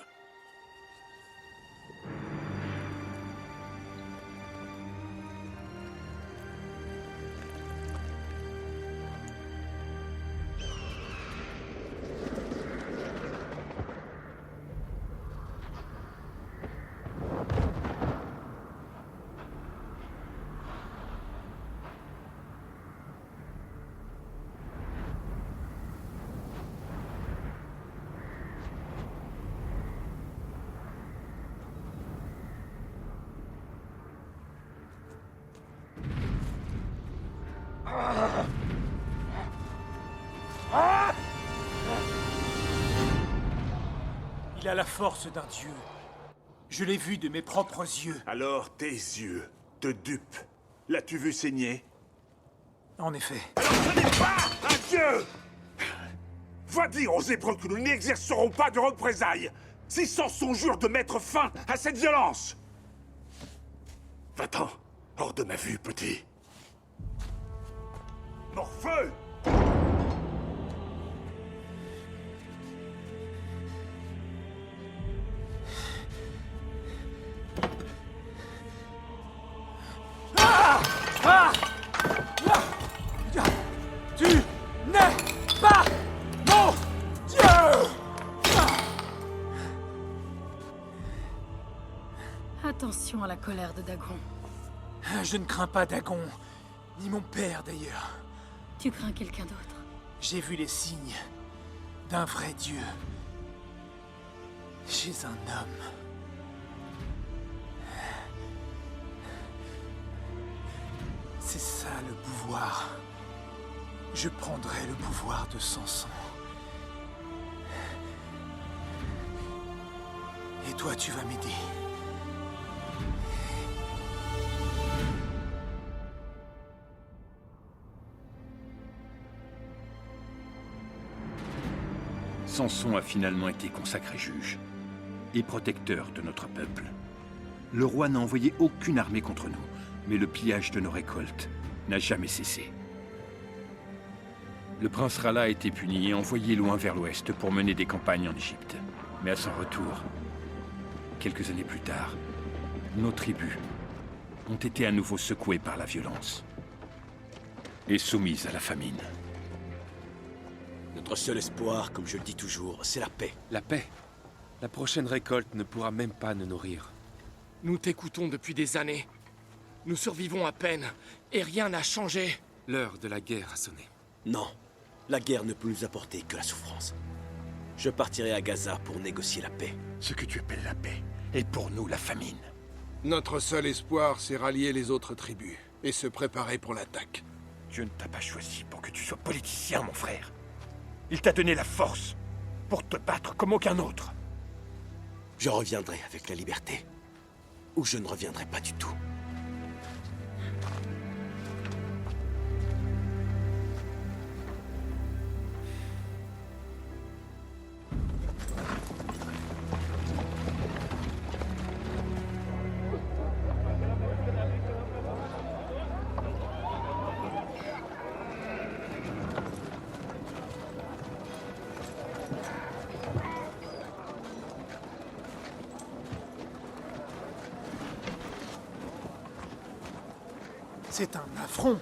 S8: Il a la force d'un dieu. Je l'ai vu de mes propres yeux.
S11: Alors tes yeux te dupent. L'as-tu vu saigner?
S8: En effet.
S11: Alors ce n'est pas un dieu! Va dire aux Hébreux que nous n'exercerons pas de représailles si Samson jure de mettre fin à cette violence! Va-t'en, hors de ma vue, petit. Morpheu!
S8: Tu n'es pas mon Dieu!
S14: Attention à la colère de Dagon.
S8: Je ne crains pas Dagon, ni mon père d'ailleurs.
S14: Tu crains quelqu'un d'autre?
S8: J'ai vu les signes d'un vrai Dieu chez un homme. C'est ça le pouvoir. Je prendrai le pouvoir de Samson. Et toi, tu vas m'aider.
S1: Samson a finalement été consacré juge et protecteur de notre peuple. Le roi n'a envoyé aucune armée contre nous, mais le pillage de nos récoltes n'a jamais cessé. Le prince Rala a été puni et envoyé loin vers l'ouest pour mener des campagnes en Égypte. Mais à son retour, quelques années plus tard, nos tribus ont été à nouveau secouées par la violence et soumises à la famine.
S4: Notre seul espoir, comme je le dis toujours, c'est la paix.
S13: La paix? La prochaine récolte ne pourra même pas nous nourrir.
S12: Nous t'écoutons depuis des années. Nous survivons à peine, et rien n'a changé.
S13: L'heure de la guerre a sonné.
S4: Non, la guerre ne peut nous apporter que la souffrance. Je partirai à Gaza pour négocier la paix.
S1: Ce que tu appelles la paix est pour nous la famine.
S6: Notre seul espoir, c'est rallier les autres tribus et se préparer pour l'attaque.
S1: Dieu ne t'a pas choisi pour que tu sois politicien, mon frère. Il t'a donné la force pour te battre comme aucun autre.
S4: Je reviendrai avec la liberté. Ou je ne reviendrai pas du tout.
S8: C'est un affront.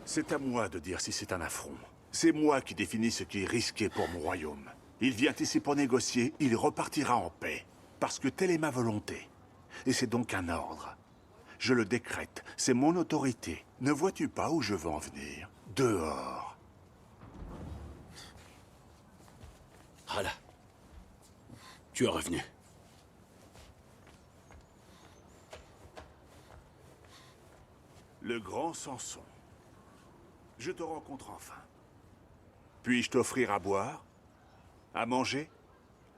S11: C'est à moi de dire si c'est un affront. C'est moi qui définis ce qui est risqué pour mon royaume. Il vient ici pour négocier, il repartira en paix. Parce que telle est ma volonté. Et c'est donc un ordre. Je le décrète, c'est mon autorité. Ne vois-tu pas où je veux en venir? Dehors.
S4: Voilà. Tu es revenu.
S11: Le grand Samson. Je te rencontre enfin. Puis-je t'offrir à boire? À manger?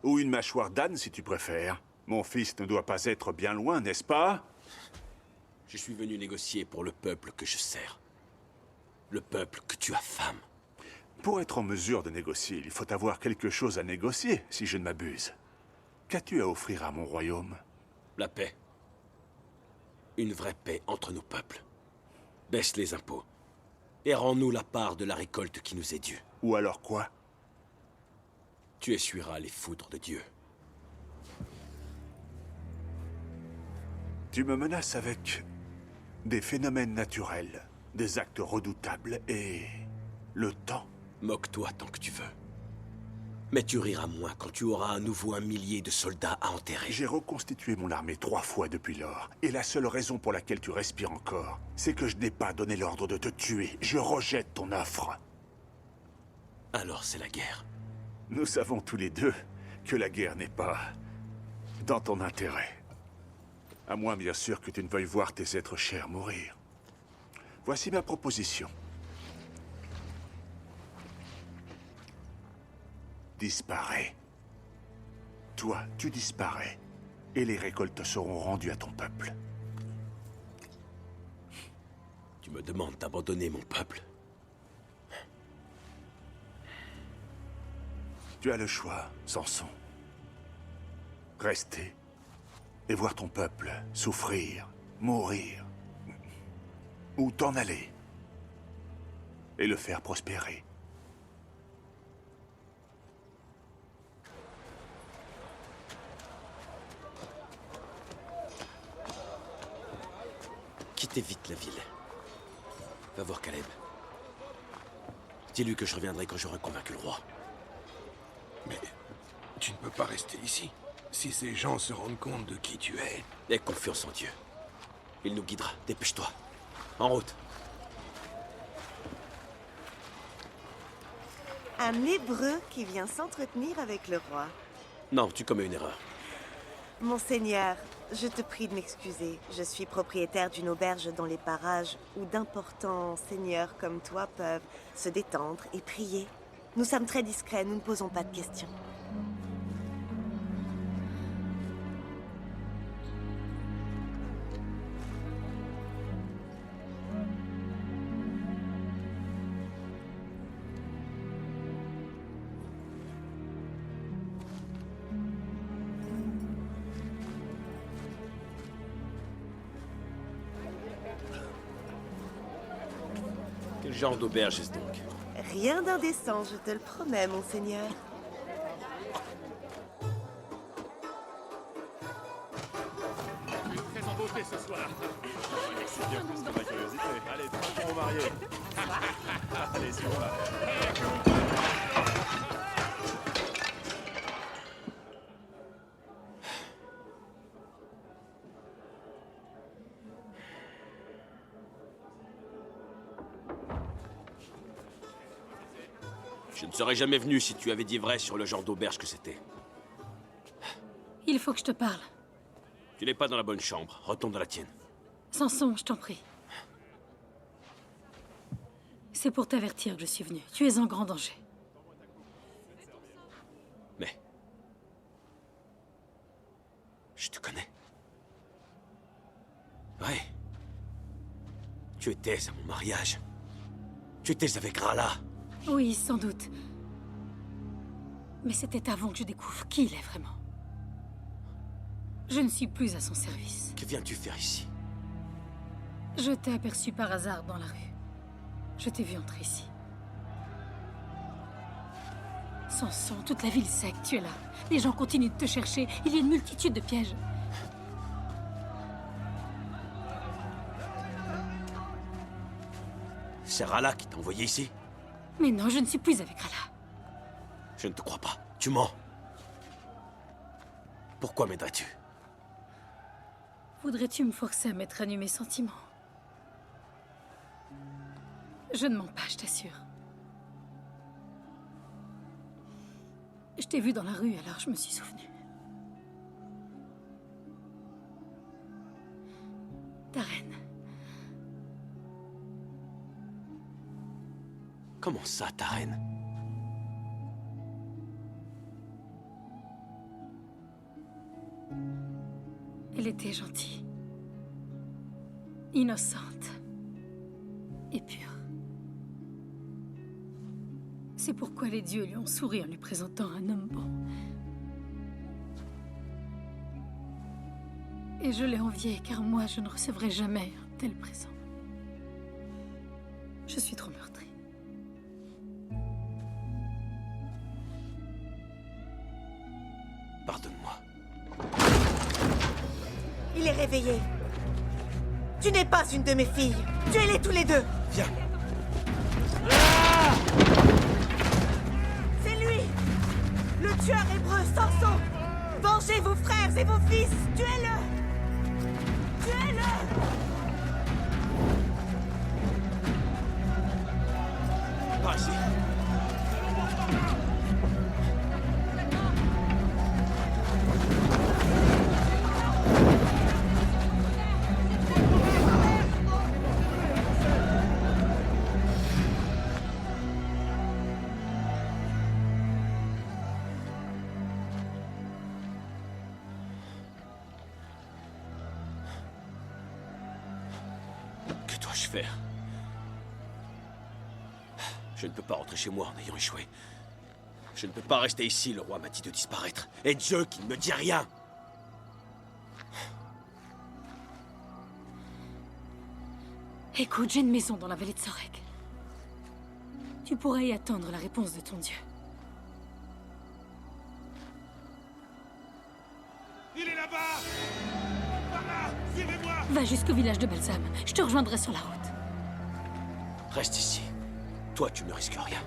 S11: Ou une mâchoire d'âne, si tu préfères. Mon fils ne doit pas être bien loin, n'est-ce pas?
S4: Je suis venu négocier pour le peuple que je sers. Le peuple que tu affames.
S11: Pour être en mesure de négocier, il faut avoir quelque chose à négocier, si je ne m'abuse. Qu'as-tu à offrir à mon royaume?
S4: La paix. Une vraie paix entre nos peuples. Baisse les impôts. Et rends-nous la part de la récolte qui nous est due.
S11: Ou alors quoi?
S4: Tu essuieras les foudres de Dieu.
S11: Tu me menaces avec des phénomènes naturels, des actes redoutables et le temps.
S4: Moque-toi tant que tu veux. Mais tu riras moins quand tu auras à nouveau 1 millier de soldats à enterrer.
S11: J'ai reconstitué mon armée 3 fois depuis lors. Et la seule raison pour laquelle tu respires encore, c'est que je n'ai pas donné l'ordre de te tuer. Je rejette ton offre.
S4: Alors c'est la guerre.
S11: Nous savons tous les deux que la guerre n'est pas dans ton intérêt. À moins, bien sûr, que tu ne veuilles voir tes êtres chers mourir. Voici ma proposition. Disparais. Toi, tu disparais. Et les récoltes seront rendues à ton peuple.
S4: Tu me demandes d'abandonner mon peuple?
S11: Tu as le choix, Samson. Rester et voir ton peuple souffrir, mourir. Ou t'en aller et le faire prospérer.
S4: Quittez vite la ville. Va voir Caleb. Dis-lui que je reviendrai quand j'aurai convaincu le roi.
S6: Mais tu ne peux pas rester ici. Si ces gens se rendent compte de qui tu es...
S4: Aie confiance en Dieu. Il nous guidera. Dépêche-toi. En route.
S16: Un Hébreu qui vient s'entretenir avec le roi.
S4: Non, tu commets une erreur.
S16: Monseigneur, je te prie de m'excuser. Je suis propriétaire d'une auberge dans les parages où d'importants seigneurs comme toi peuvent se détendre et prier. Nous sommes très discrets, nous ne posons pas de questions.
S4: Quel genre d'auberge est-ce donc?
S16: Rien d'indécent, je te le promets, monseigneur.
S17: Très en beauté ce soir. C'est bien plus que ma curiosité. Allez, prends-toi au marié. Allez, suivons-la.
S4: Je ne serais jamais venu si tu avais dit vrai sur le genre d'auberge que c'était.
S14: Il faut que je te parle.
S4: Tu n'es pas dans la bonne chambre. Retourne dans la tienne.
S14: Samson, je t'en prie. C'est pour t'avertir que je suis venue. Tu es en grand danger.
S4: Mais... je te connais. Ouais. Tu étais à mon mariage. Tu étais avec Rala.
S14: Oui, sans doute. Mais c'était avant que je découvre qui il est vraiment. Je ne suis plus à son service.
S4: Que viens-tu faire ici?
S14: Je t'ai aperçu par hasard dans la rue. Je t'ai vu entrer ici. Samson, toute la ville sait que tu es là. Les gens continuent de te chercher. Il y a une multitude de pièges.
S4: C'est Rala qui t'a envoyé ici?
S14: Mais non, je ne suis plus avec Rala.
S4: Je ne te crois pas. Tu mens. Pourquoi m'aiderais-tu?
S14: Voudrais-tu me forcer à mettre à nu mes sentiments? Je ne mens pas, je t'assure. Je t'ai vu dans la rue, alors je me suis souvenu. Ta reine.
S4: Comment ça, ta reine?
S14: Elle était gentille, innocente et pure. C'est pourquoi les dieux lui ont souri en lui présentant un homme bon. Et je l'ai envié, car moi, je ne recevrai jamais un tel présent. Je suis trop meurtrie.
S4: Pardonne-moi.
S16: Il est réveillé. Tu n'es pas une de mes filles. Tuez-les tous les deux.
S4: Viens.
S16: C'est lui. Le tueur hébreu, Samson. Vengez vos frères et vos fils. Tuez-le. Tuez-le.
S4: Par ici. Que dois-je faire? Je ne peux pas rentrer chez moi en ayant échoué. Je ne peux pas rester ici, le roi m'a dit de disparaître. Et Dieu qui ne me dit rien.
S14: Écoute, j'ai une maison dans la vallée de Sorek. Tu pourrais y attendre la réponse de ton Dieu.
S6: Il est là-bas! Par là! Suivez-moi!
S14: Va jusqu'au village de Balsam. Je te rejoindrai sur la route.
S4: Reste ici. Toi, tu ne risques rien.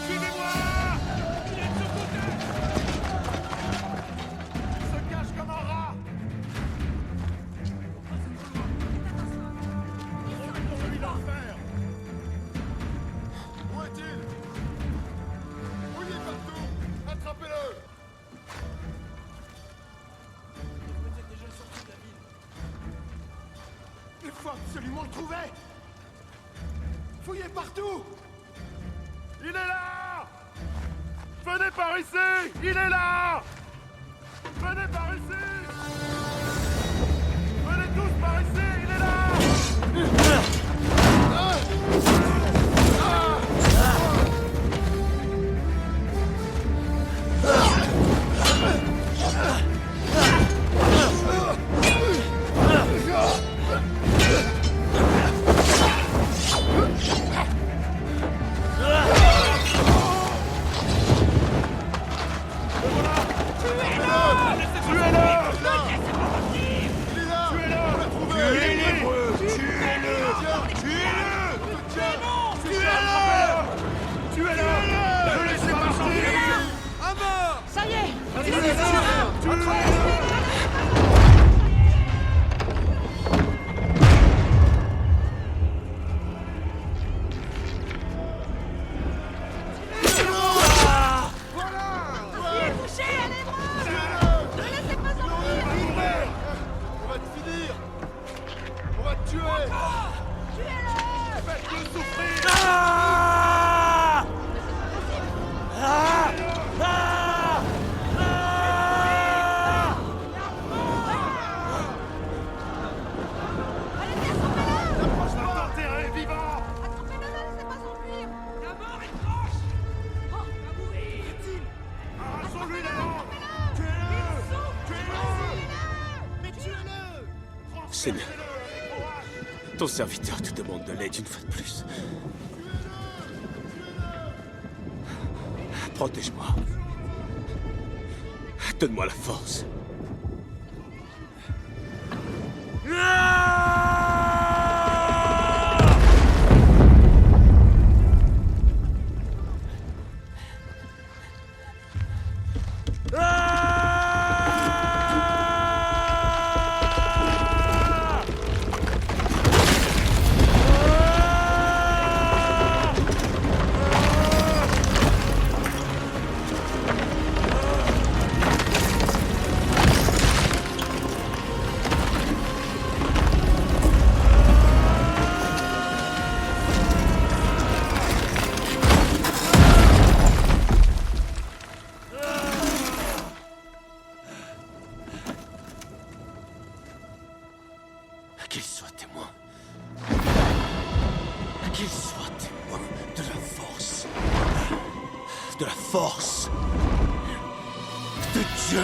S6: Suivez-moi! Il est de ce côté! Il se cache comme un rat! Celui d'enfer! Où est-il? Fouillez partout! Attrapez-le! Vous êtes déjà sorti de la ville. Il faut absolument le trouver! Fouillez partout! Il est là! Venez par ici! Il est là! Venez par ici! Venez tous par ici! Il est là!
S7: Ça y est!
S6: On va te finir! On va te tuer! Faites-le souffrir! Je vais t'enterrer vivant! Arrachons-lui la langue! Tuez-le! Tuez-le! Mais tuez-le!
S4: Seigneur, ton serviteur te demande de l'aide une fois de plus. Protège-moi. Donne-moi la force.
S6: Ah!
S4: de la force de Dieu.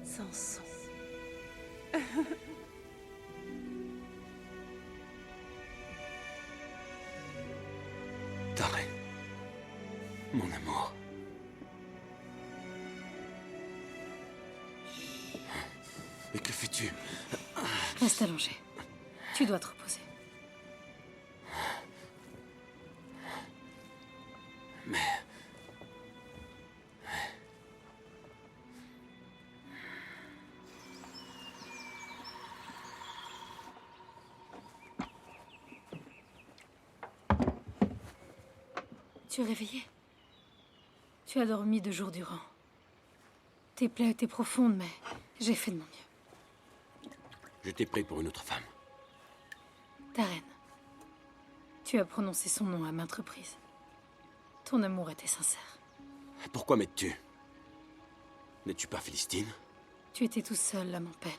S10: Samson.
S4: Darren, mon amour. Mais que fais-tu?
S14: Reste allongé. Tu dois te reposer.
S4: Mais...
S14: Tu es réveillé? Tu as dormi 2 jours durant. Tes plaies étaient profondes, mais j'ai fait de mon mieux.
S4: Je t'ai pris pour une autre femme.
S14: Darren, tu as prononcé son nom à maintes reprises. Ton amour était sincère.
S4: Pourquoi m'aides-tu? N'es-tu pas Philistine?
S14: Tu étais tout seul à mon peine.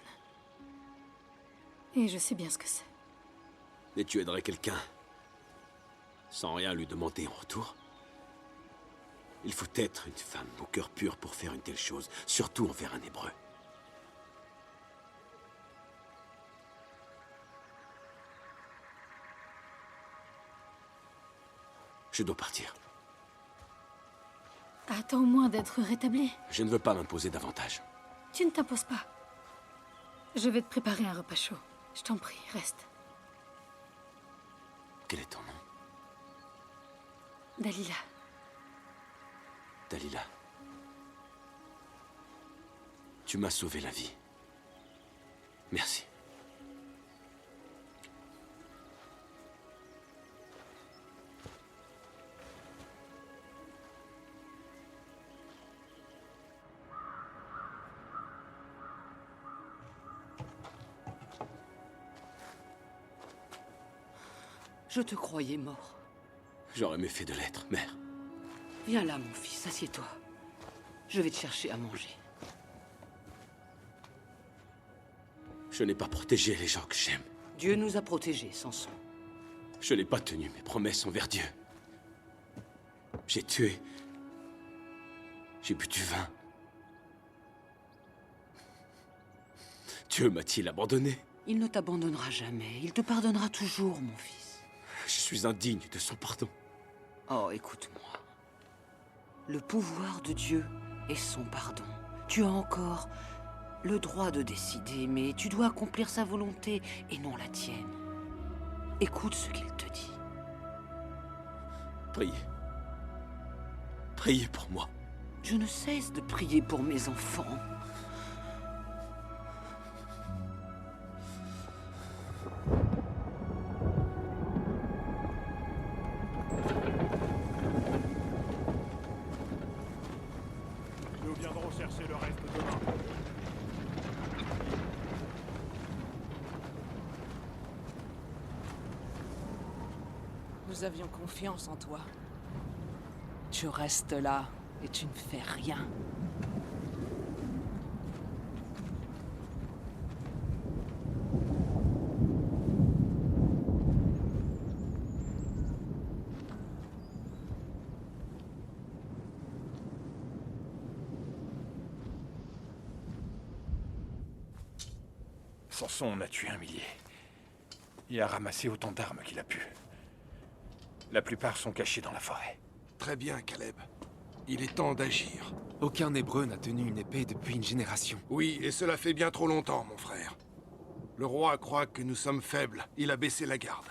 S14: Et je sais bien ce que c'est.
S4: Et tu aiderais quelqu'un sans rien lui demander en retour? Il faut être une femme au cœur pur pour faire une telle chose, surtout envers un Hébreu. Je dois partir.
S14: Attends au moins d'être rétabli.
S4: Je ne veux pas m'imposer davantage.
S14: Tu ne t'imposes pas. Je vais te préparer un repas chaud. Je t'en prie, reste.
S4: Quel est ton nom?
S14: Dalila.
S4: Dalila. Tu m'as sauvé la vie. Merci.
S7: Je te croyais mort.
S4: J'aurais mieux fait de l'être, mère.
S7: Viens là, mon fils, assieds-toi. Je vais te chercher à manger.
S4: Je n'ai pas protégé les gens que j'aime.
S7: Dieu nous a protégés, Samson.
S4: Je n'ai pas tenu mes promesses envers Dieu. J'ai tué. J'ai bu du vin. Dieu m'a-t-il abandonné?
S7: Il ne t'abandonnera jamais. Il te pardonnera toujours, mon fils.
S4: Je suis indigne de son pardon.
S7: Oh, écoute-moi. Le pouvoir de Dieu est son pardon. Tu as encore le droit de décider, mais tu dois accomplir sa volonté et non la tienne. Écoute ce qu'il te dit.
S4: Priez. Priez pour moi.
S7: Je ne cesse de prier pour mes enfants.
S17: Nous viendrons chercher le reste demain.
S18: Nous avions confiance en toi. Tu restes là et tu ne fais rien.
S1: Samson en a tué 1 millier. Et a ramassé autant d'armes qu'il a pu. La plupart sont cachées dans la forêt.
S6: Très bien, Caleb. Il est temps d'agir.
S13: Aucun Hébreu n'a tenu une épée depuis une génération.
S6: Oui, et cela fait bien trop longtemps, mon frère. Le roi croit que nous sommes faibles. Il a baissé la garde.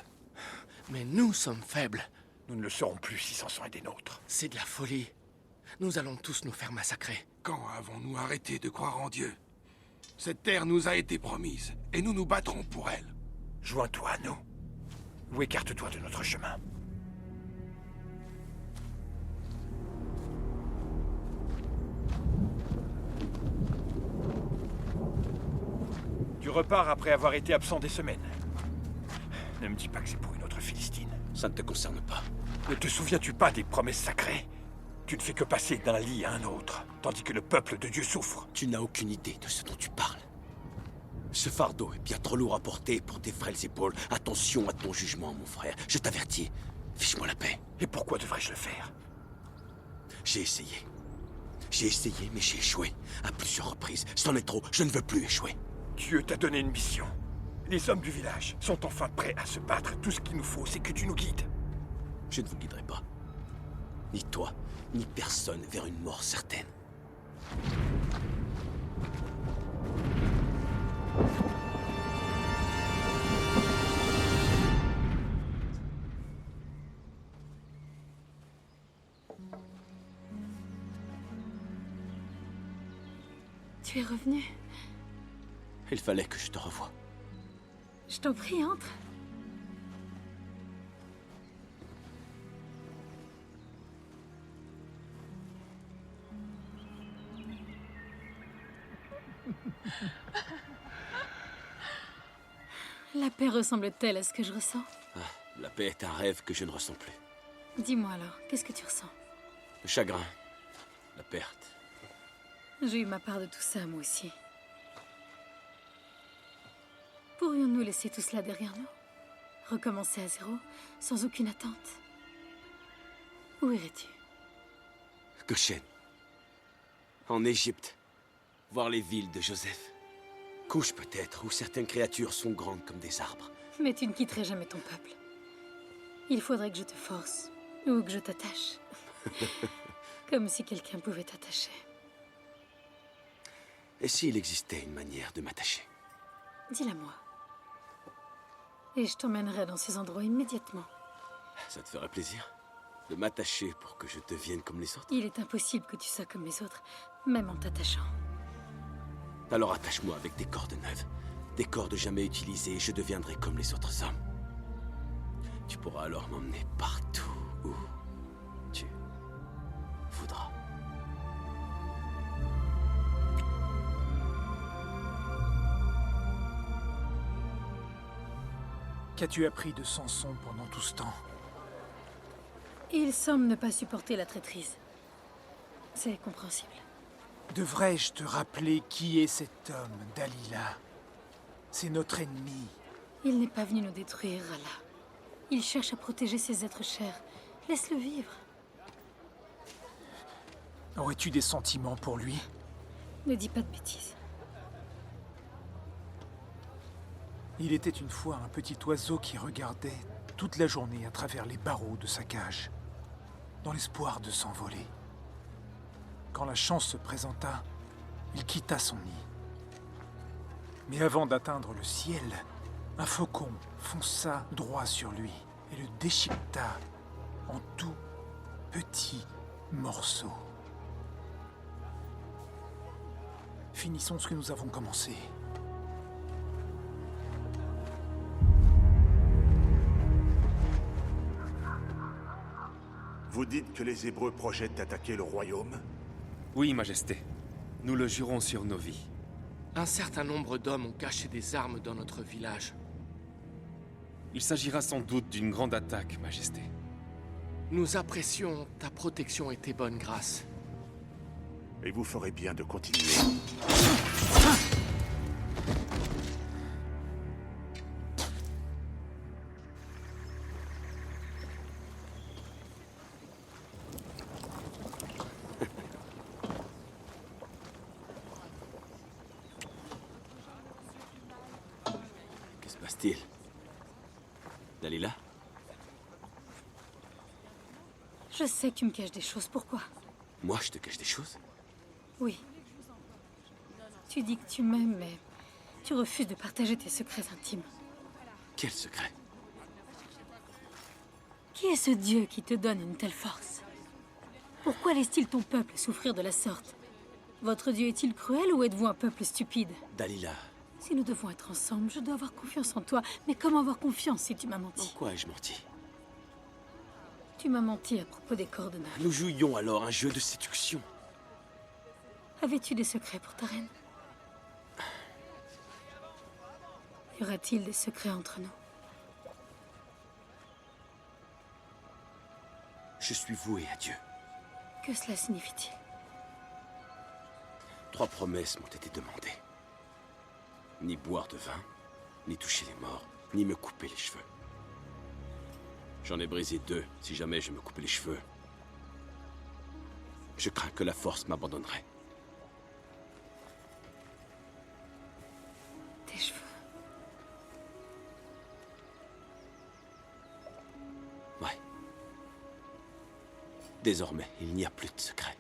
S12: Mais nous sommes faibles.
S1: Nous ne le serons plus si Samson est des nôtres.
S12: C'est de la folie. Nous allons tous nous faire massacrer.
S6: Quand avons-nous arrêté de croire en Dieu? Cette terre nous a été promise, et nous nous battrons pour elle.
S1: Joins-toi à nous. Ou écarte-toi de notre chemin. Tu repars après avoir été absent des semaines. Ne me dis pas que c'est pour une autre Philistine.
S4: Ça ne te concerne pas.
S1: Ne te souviens-tu pas des promesses sacrées? Tu ne fais que passer d'un lit à un autre, tandis que le peuple de Dieu souffre.
S4: Tu n'as aucune idée de ce dont tu parles. Ce fardeau est bien trop lourd à porter pour tes frêles épaules. Attention à ton jugement, mon frère. Je t'avertis. Fiche-moi la paix.
S1: Et pourquoi devrais-je le faire?
S4: J'ai essayé. J'ai essayé, mais j'ai échoué. À plusieurs reprises. C'en est trop. Je ne veux plus échouer.
S1: Dieu t'a donné une mission. Les hommes du village sont enfin prêts à se battre. Tout ce qu'il nous faut, c'est que tu nous guides.
S4: Je ne vous guiderai pas. Ni toi, ni personne vers une mort certaine.
S14: Tu es revenu?
S4: Il fallait que je te revoie.
S14: Je t'en prie, entre. La paix ressemble-t-elle à ce que je ressens?
S4: Ah, la paix est un rêve que je ne ressens plus.
S14: Dis-moi alors, qu'est-ce que tu ressens?
S4: Le chagrin, la perte.
S14: J'ai eu ma part de tout ça, moi aussi. Pourrions-nous laisser tout cela derrière nous? Recommencer à zéro, sans aucune attente? Où irais-tu?
S4: Goshen. En Égypte. Voir les villes de Joseph. Couche peut-être, où certaines créatures sont grandes comme des arbres.
S14: Mais tu ne quitterais jamais ton peuple. Il faudrait que je te force, ou que je t'attache. Comme si quelqu'un pouvait t'attacher.
S4: Et s'il existait une manière de m'attacher?
S14: Dis-la-moi. Et je t'emmènerai dans ces endroits immédiatement.
S4: Ça te ferait plaisir? De m'attacher pour que je devienne comme les autres?
S14: Il est impossible que tu sois comme les autres, même en t'attachant.
S4: Alors attache-moi avec des cordes neuves. Des cordes jamais utilisées et je deviendrai comme les autres hommes. Tu pourras alors m'emmener partout où tu voudras.
S8: Qu'as-tu appris de Samson pendant tout ce temps?
S14: Il semble ne pas supporter la traîtrise. C'est compréhensible.
S8: Devrais-je te rappeler qui est cet homme, Dalila? C'est notre ennemi.
S14: Il n'est pas venu nous détruire, Allah. Il cherche à protéger ses êtres chers. Laisse-le vivre.
S8: Aurais-tu des sentiments pour lui?
S14: Ne dis pas de bêtises.
S8: Il était une fois un petit oiseau qui regardait toute la journée à travers les barreaux de sa cage, dans l'espoir de s'envoler. Quand la chance se présenta, il quitta son nid. Mais avant d'atteindre le ciel, un faucon fonça droit sur lui et le déchiqueta en tout petits morceaux. Finissons ce que nous avons commencé.
S11: Vous dites que les Hébreux projettent d'attaquer le royaume?
S13: Oui, Majesté. Nous le jurons sur nos vies.
S12: Un certain nombre d'hommes ont caché des armes dans notre village.
S13: Il s'agira sans doute d'une grande attaque, Majesté.
S12: Nous apprécions ta protection et tes bonnes grâces.
S11: Et vous ferez bien de continuer.
S4: passe-t-il? Dalila?
S14: Je sais que tu me caches des choses. Pourquoi?
S4: Moi, je te cache des choses?
S14: Oui. Tu dis que tu m'aimes, mais tu refuses de partager tes secrets intimes.
S4: Quel secret?
S14: Qui est ce Dieu qui te donne une telle force? Pourquoi laisse-t-il ton peuple souffrir de la sorte? Votre Dieu est-il cruel ou êtes-vous un peuple stupide?
S4: Dalila.
S14: Si nous devons être ensemble, je dois avoir confiance en toi. Mais comment avoir confiance si tu m'as menti?
S4: En quoi ai-je menti?
S14: Tu m'as menti à propos des coordonnées.
S4: Nous jouions alors un jeu de séduction.
S14: Avais-tu des secrets pour ta reine? Y aura-t-il des secrets entre nous?
S4: Je suis voué à Dieu.
S14: Que cela signifie-t-il?
S4: 3 promesses m'ont été demandées. Ni boire de vin, ni toucher les morts, ni me couper les cheveux. J'en ai brisé 2 si jamais je me coupais les cheveux. Je crains que la force m'abandonnerait.
S14: Tes cheveux.
S4: Ouais. Désormais, il n'y a plus de secret.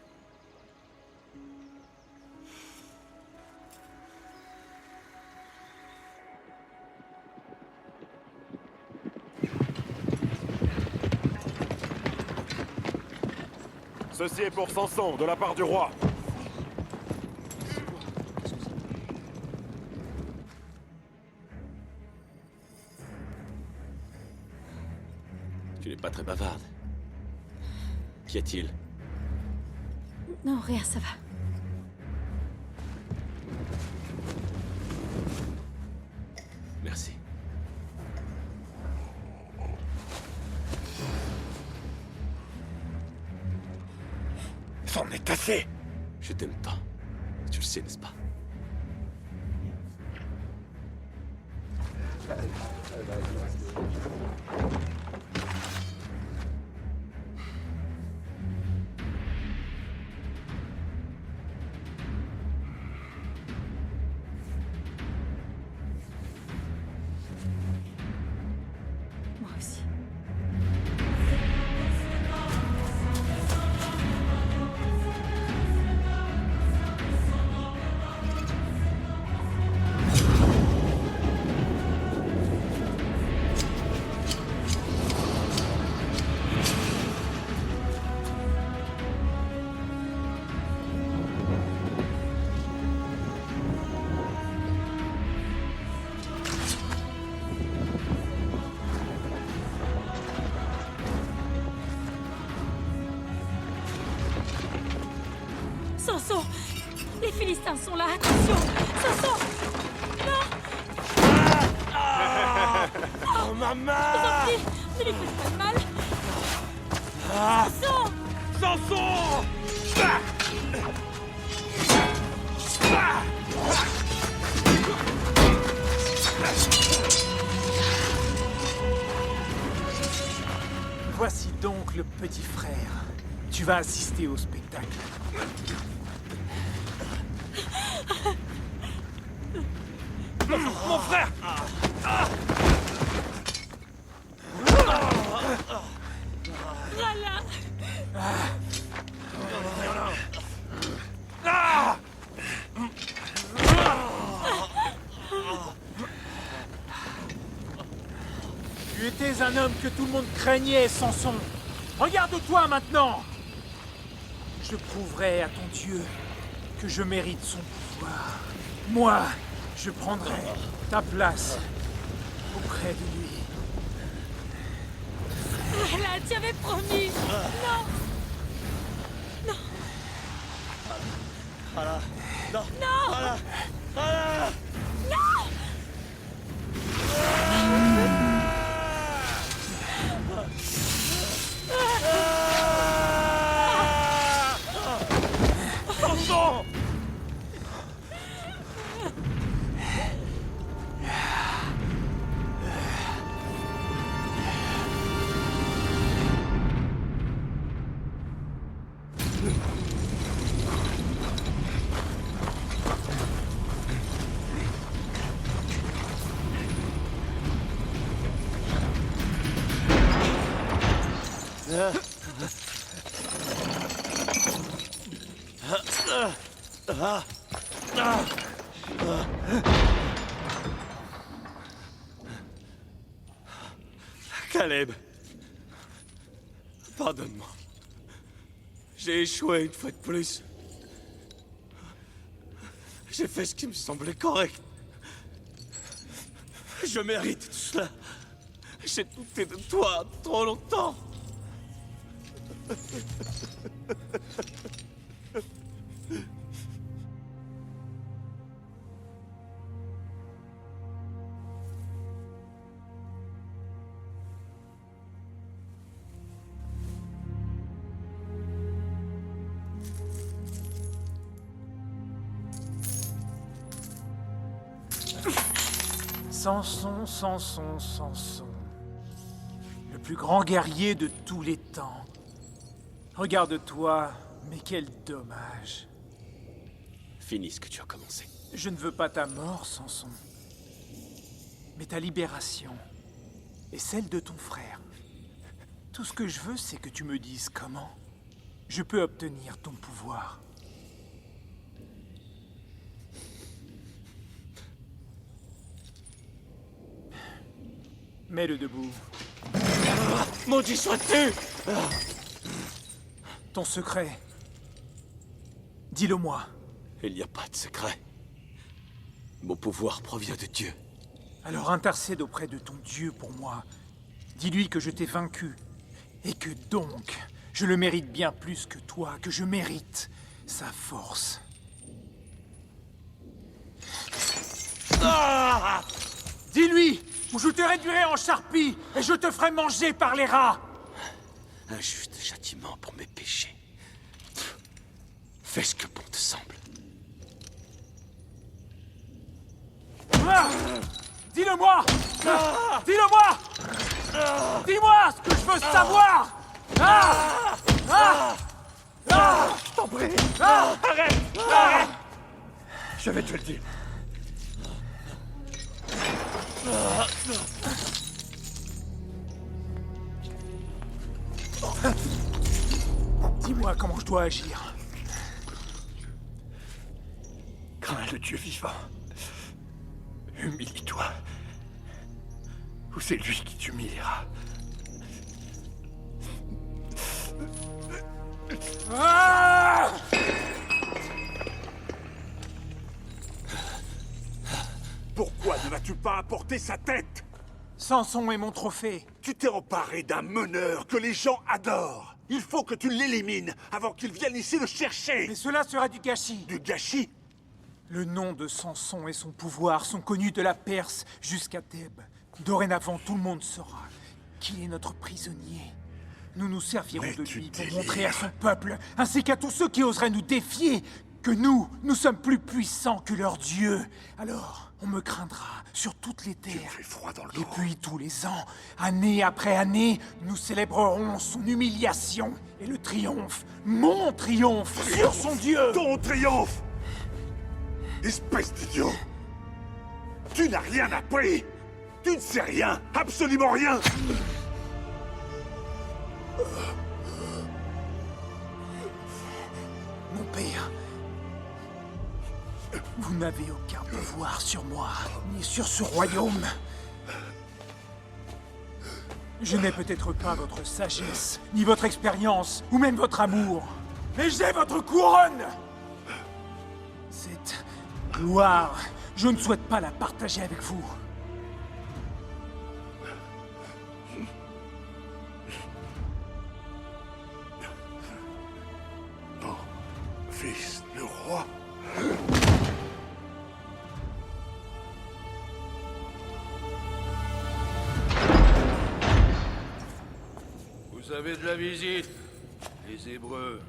S17: Ceci est pour Samson, de la part du roi.
S4: Tu n'es pas très bavarde. Qu'y a-t-il?
S14: Non, rien, ça va.
S4: Merci.
S9: C'en est assez!
S4: Je t'aime tant. Tu le sais, n'est-ce pas?
S14: Moi aussi. Samson! Les Philistins sont là, attention! Samson! Non!
S9: Oh, ma main!
S14: Je vous en prie, ne lui faites pas de mal! Samson!
S9: Samson!
S8: Voici donc le petit frère. Tu vas assister au spectacle.
S9: Mon frère!
S14: Voilà!
S8: Tu étais un homme que tout le monde craignait, Samson. Regarde-toi maintenant! Je prouverai à ton Dieu que je mérite son pouvoir. Moi, je prendrai ta place auprès de lui.
S14: Voilà, tu avais promis! Non! Non!
S9: Voilà. Non!
S14: Non!
S9: Voilà. Voilà.
S14: Non!
S9: Samson!
S4: Caleb, pardonne-moi. J'ai échoué une fois de plus. J'ai fait ce qui me semblait correct. Je mérite tout cela. J'ai douté de toi trop longtemps.
S8: Samson, Samson, Samson. Le plus grand guerrier de tous les temps. Regarde-toi, mais quel dommage.
S4: Finis ce que tu as commencé.
S8: Je ne veux pas ta mort, Samson. Mais ta libération. Et celle de ton frère. Tout ce que je veux, c'est que tu me dises comment je peux obtenir ton pouvoir. Mets-le debout.
S4: Maudit sois-tu!
S8: Ton secret. Dis-le-moi.
S4: Il n'y a pas de secret. Mon pouvoir provient de Dieu.
S8: Alors intercède auprès de ton Dieu pour moi. Dis-lui que je t'ai vaincu. Et que donc, je le mérite bien plus que toi, que je mérite sa force. Ah! Dis-lui, ou je te réduirai en charpie, et je te ferai manger par les rats.
S4: Un juste châtiment pour mes péchés. Fais ce que bon te semble.
S8: Ah! Dis-le-moi! Ah! Dis-le-moi! Ah! Dis-moi ce que je veux savoir! Ah! Ah! Ah!
S9: Je t'en prie!
S8: Ah!
S9: Arrête!
S8: Ah!
S9: Arrête! Je vais te le dire.
S8: Dis-moi comment je dois agir.
S9: Crains le Dieu vivant. Humilie-toi. Ou c'est lui qui t'humiliera.
S8: Ah!
S11: Pourquoi ne vas-tu pas apporter sa tête?
S8: Samson est mon trophée.
S11: Tu t'es emparé d'un meneur que les gens adorent. Il faut que tu l'élimines avant qu'il vienne ici le chercher.
S8: Mais cela sera du gâchis.
S11: Du gâchis?
S8: Le nom de Samson et son pouvoir sont connus de la Perse jusqu'à Thèbes. Dorénavant, tout le monde saura qui est notre prisonnier. Nous nous servirons de lui pour montrer à son peuple, ainsi qu'à tous ceux qui oseraient nous défier, que nous sommes plus puissants que leur Dieu. Alors, on me craindra sur toutes les terres. Et puis, tous les ans, année après année, nous célébrerons son humiliation et le triomphe, mon triomphe, sur son Dieu.
S11: Ton triomphe! Espèce d'idiot! Tu n'as rien appris! Tu ne sais rien! Absolument rien!
S8: Mon père, vous n'avez aucun pouvoir sur moi, ni sur ce royaume. Je n'ai peut-être pas votre sagesse, ni votre expérience, ou même votre amour. Mais j'ai votre couronne! Cette gloire, je ne souhaite pas la partager avec vous.
S11: Mon fils, le roi.
S1: Vous avez de la visite, les Hébreux.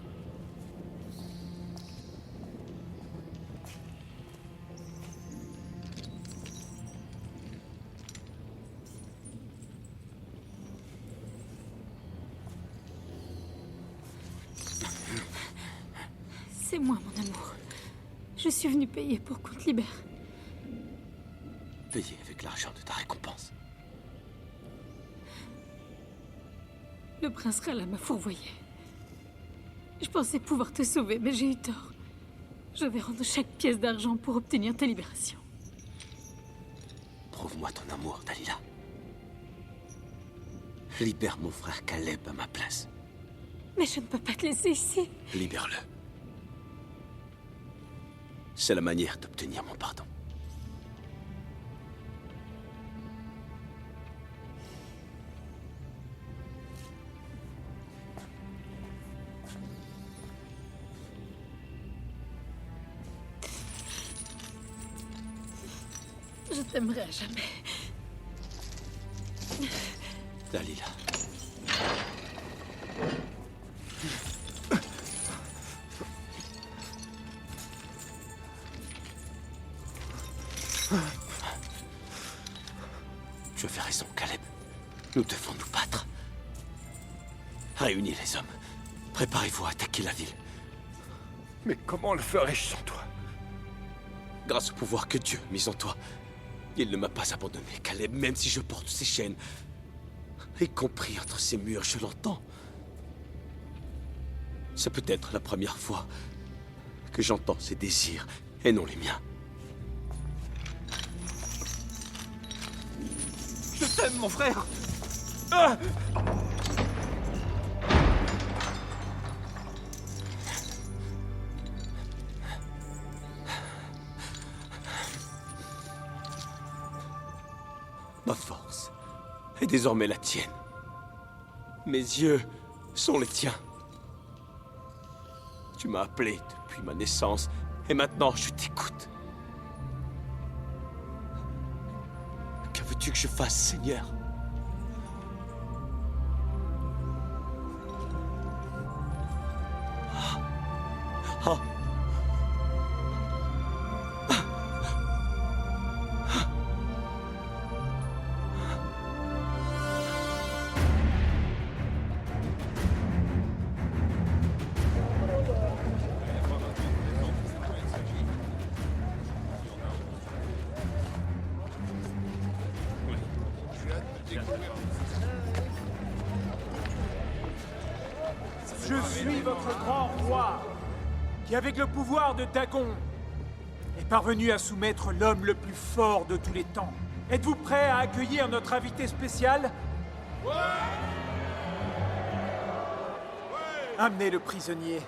S14: C'est moi, mon amour. Je suis venue payer pour qu'on te libère.
S4: Payer avec l'argent de ta récompense.
S14: Le prince Rala m'a fourvoyé. Je pensais pouvoir te sauver, mais j'ai eu tort. Je vais rendre chaque pièce d'argent pour obtenir ta libération.
S4: Prouve-moi ton amour, Dalila. Libère mon frère Caleb à ma place.
S14: Mais je ne peux pas te laisser ici.
S4: Libère-le. C'est la manière d'obtenir mon pardon.
S14: Je t'aimerai à jamais.
S4: Dalila. Tu avais raison, Caleb. Nous devons nous battre. Réunis les hommes. Préparez-vous à attaquer la ville.
S1: Mais comment le ferais-je sans toi?
S4: Grâce au pouvoir que Dieu a mis en toi, il ne m'a pas abandonné, Caleb, même si je porte ses chaînes. Y compris entre ces murs, je l'entends. C'est peut-être la première fois que j'entends ses désirs et non les miens.
S1: Je t'aime, mon frère. Ah!
S4: Ma force est désormais la tienne. Mes yeux sont les tiens. Tu m'as appelé depuis ma naissance, et maintenant je t'écoute. Que veux-tu que je fasse, Seigneur? Ah.
S8: Je suis votre grand roi, qui avec le pouvoir de Dagon est parvenu à soumettre l'homme le plus fort de tous les temps. Êtes-vous prêt à accueillir notre invité spécial? Ouais! Amenez le prisonnier.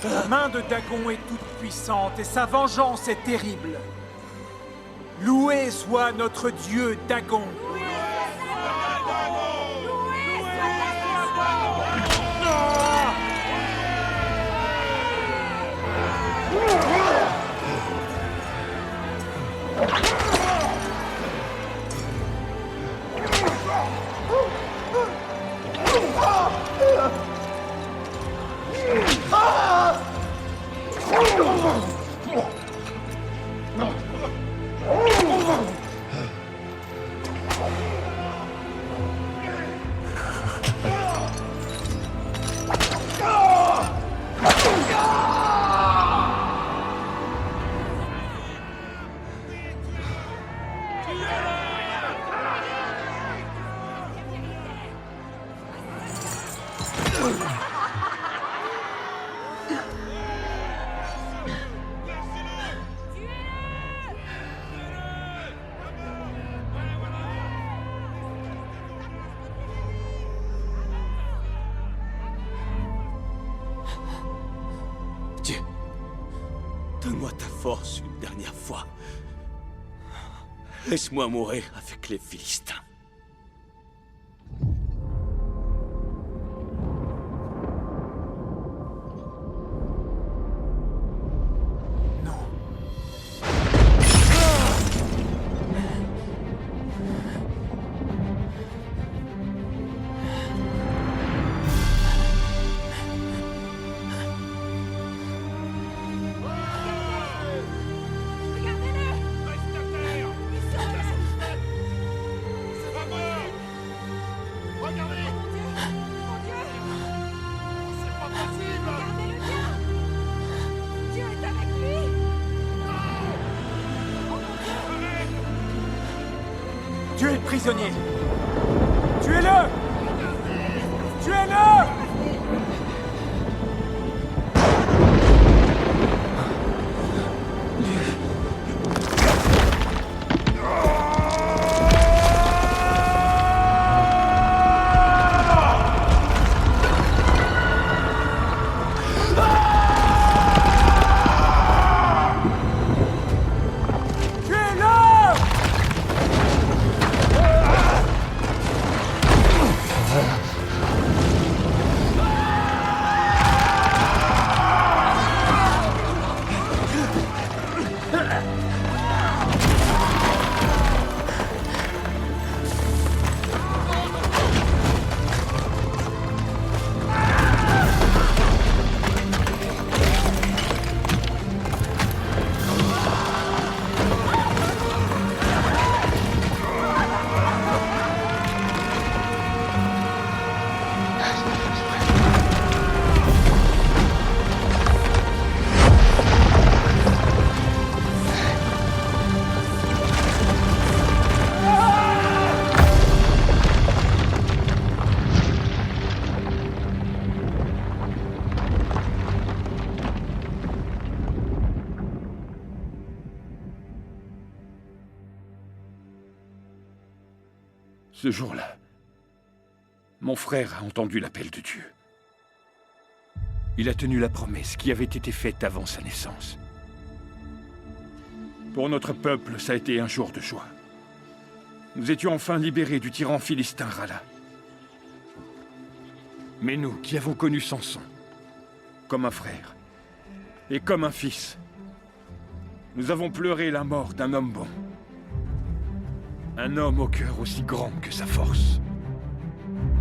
S8: La main de Dagon est toute puissante et sa vengeance est terrible. Loué soit notre dieu Dagon.
S4: Donne-moi ta force une dernière fois. Laisse-moi mourir avec les Philistins.
S8: Tuez le prisonnier! Tuez-le! Tuez-le!
S1: Ce jour-là, mon frère a entendu l'appel de Dieu. Il a tenu la promesse qui avait été faite avant sa naissance. Pour notre peuple, ça a été un jour de joie. Nous étions enfin libérés du tyran philistin Rala. Mais nous, qui avons connu Samson, comme un frère et comme un fils, nous avons pleuré la mort d'un homme bon. Un homme au cœur aussi grand que sa force.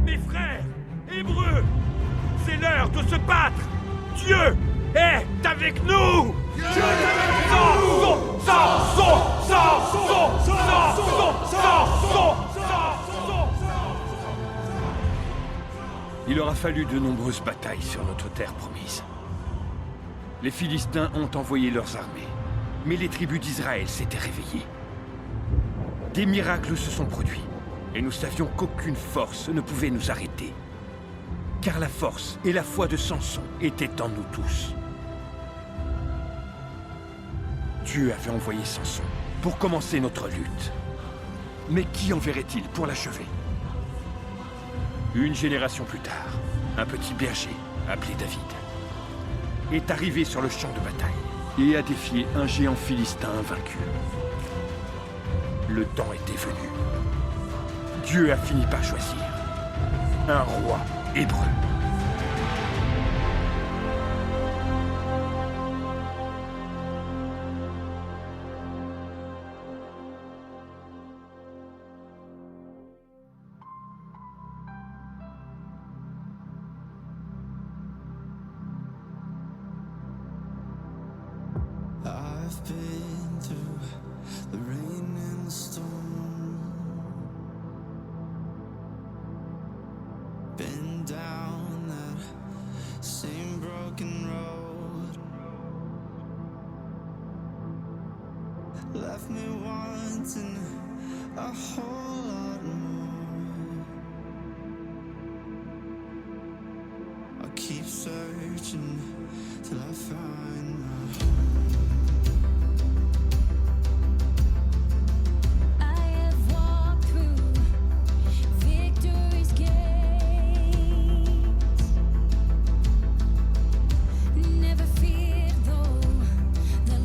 S6: Mes frères, Hébreux, c'est l'heure de se battre. Dieu est avec nous. Dieu est avec nous.
S1: Il aura fallu de nombreuses batailles sur notre terre promise. Les Philistins ont envoyé leurs armées, mais les tribus d'Israël s'étaient réveillées. Des miracles se sont produits, et nous savions qu'aucune force ne pouvait nous arrêter. Car la force et la foi de Samson étaient en nous tous. Dieu avait envoyé Samson pour commencer notre lutte. Mais qui enverrait-il pour l'achever? Une génération plus tard, un petit berger, appelé David, est arrivé sur le champ de bataille et a défié un géant philistin invaincu. Le temps était venu. Dieu a fini par choisir un roi hébreu.
S19: I've been through the rain and the storm, been down that same broken road, left me wanting a whole lot more. I'll keep searching till I find my home.
S20: Never feared though the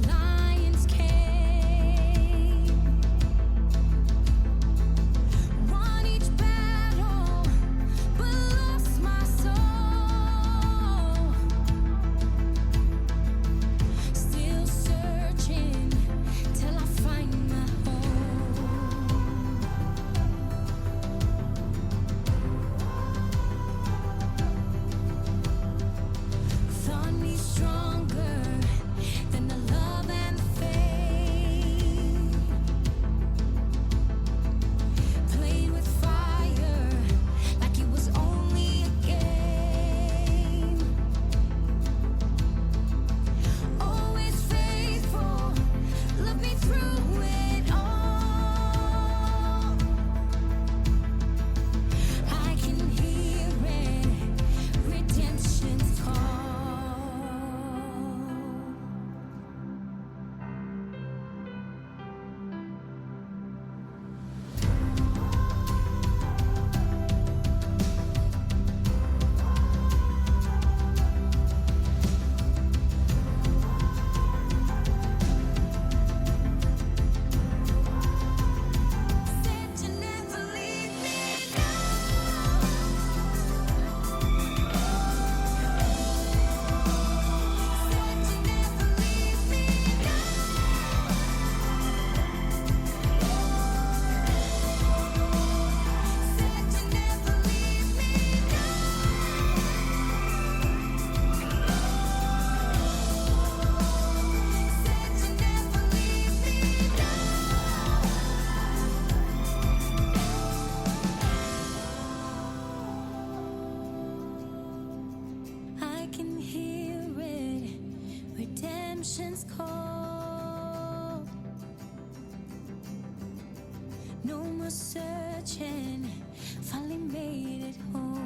S19: redemption's call. No more searching, finally made it home.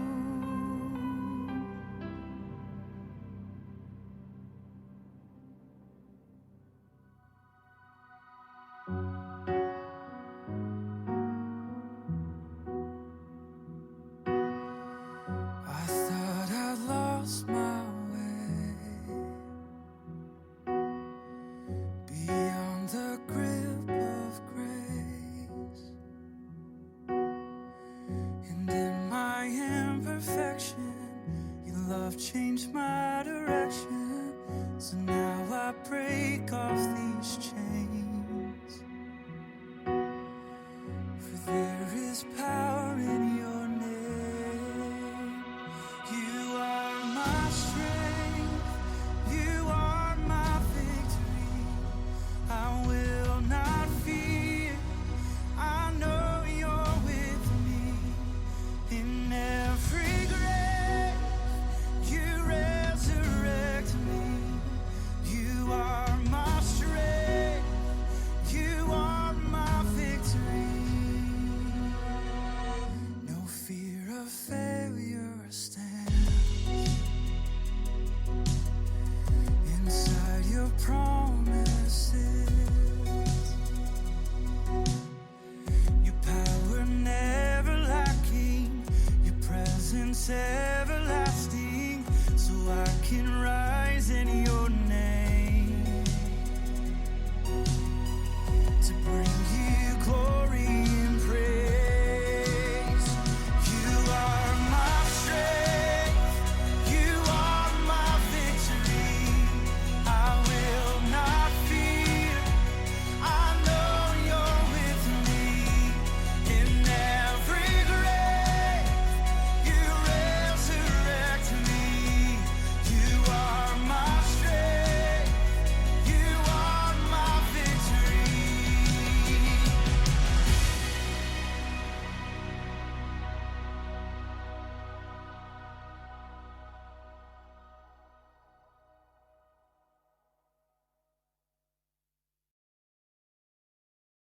S20: I thought I'd lost my way, beyond the grip of grace, and in my imperfection, your love changed my direction. So now I break off these chains.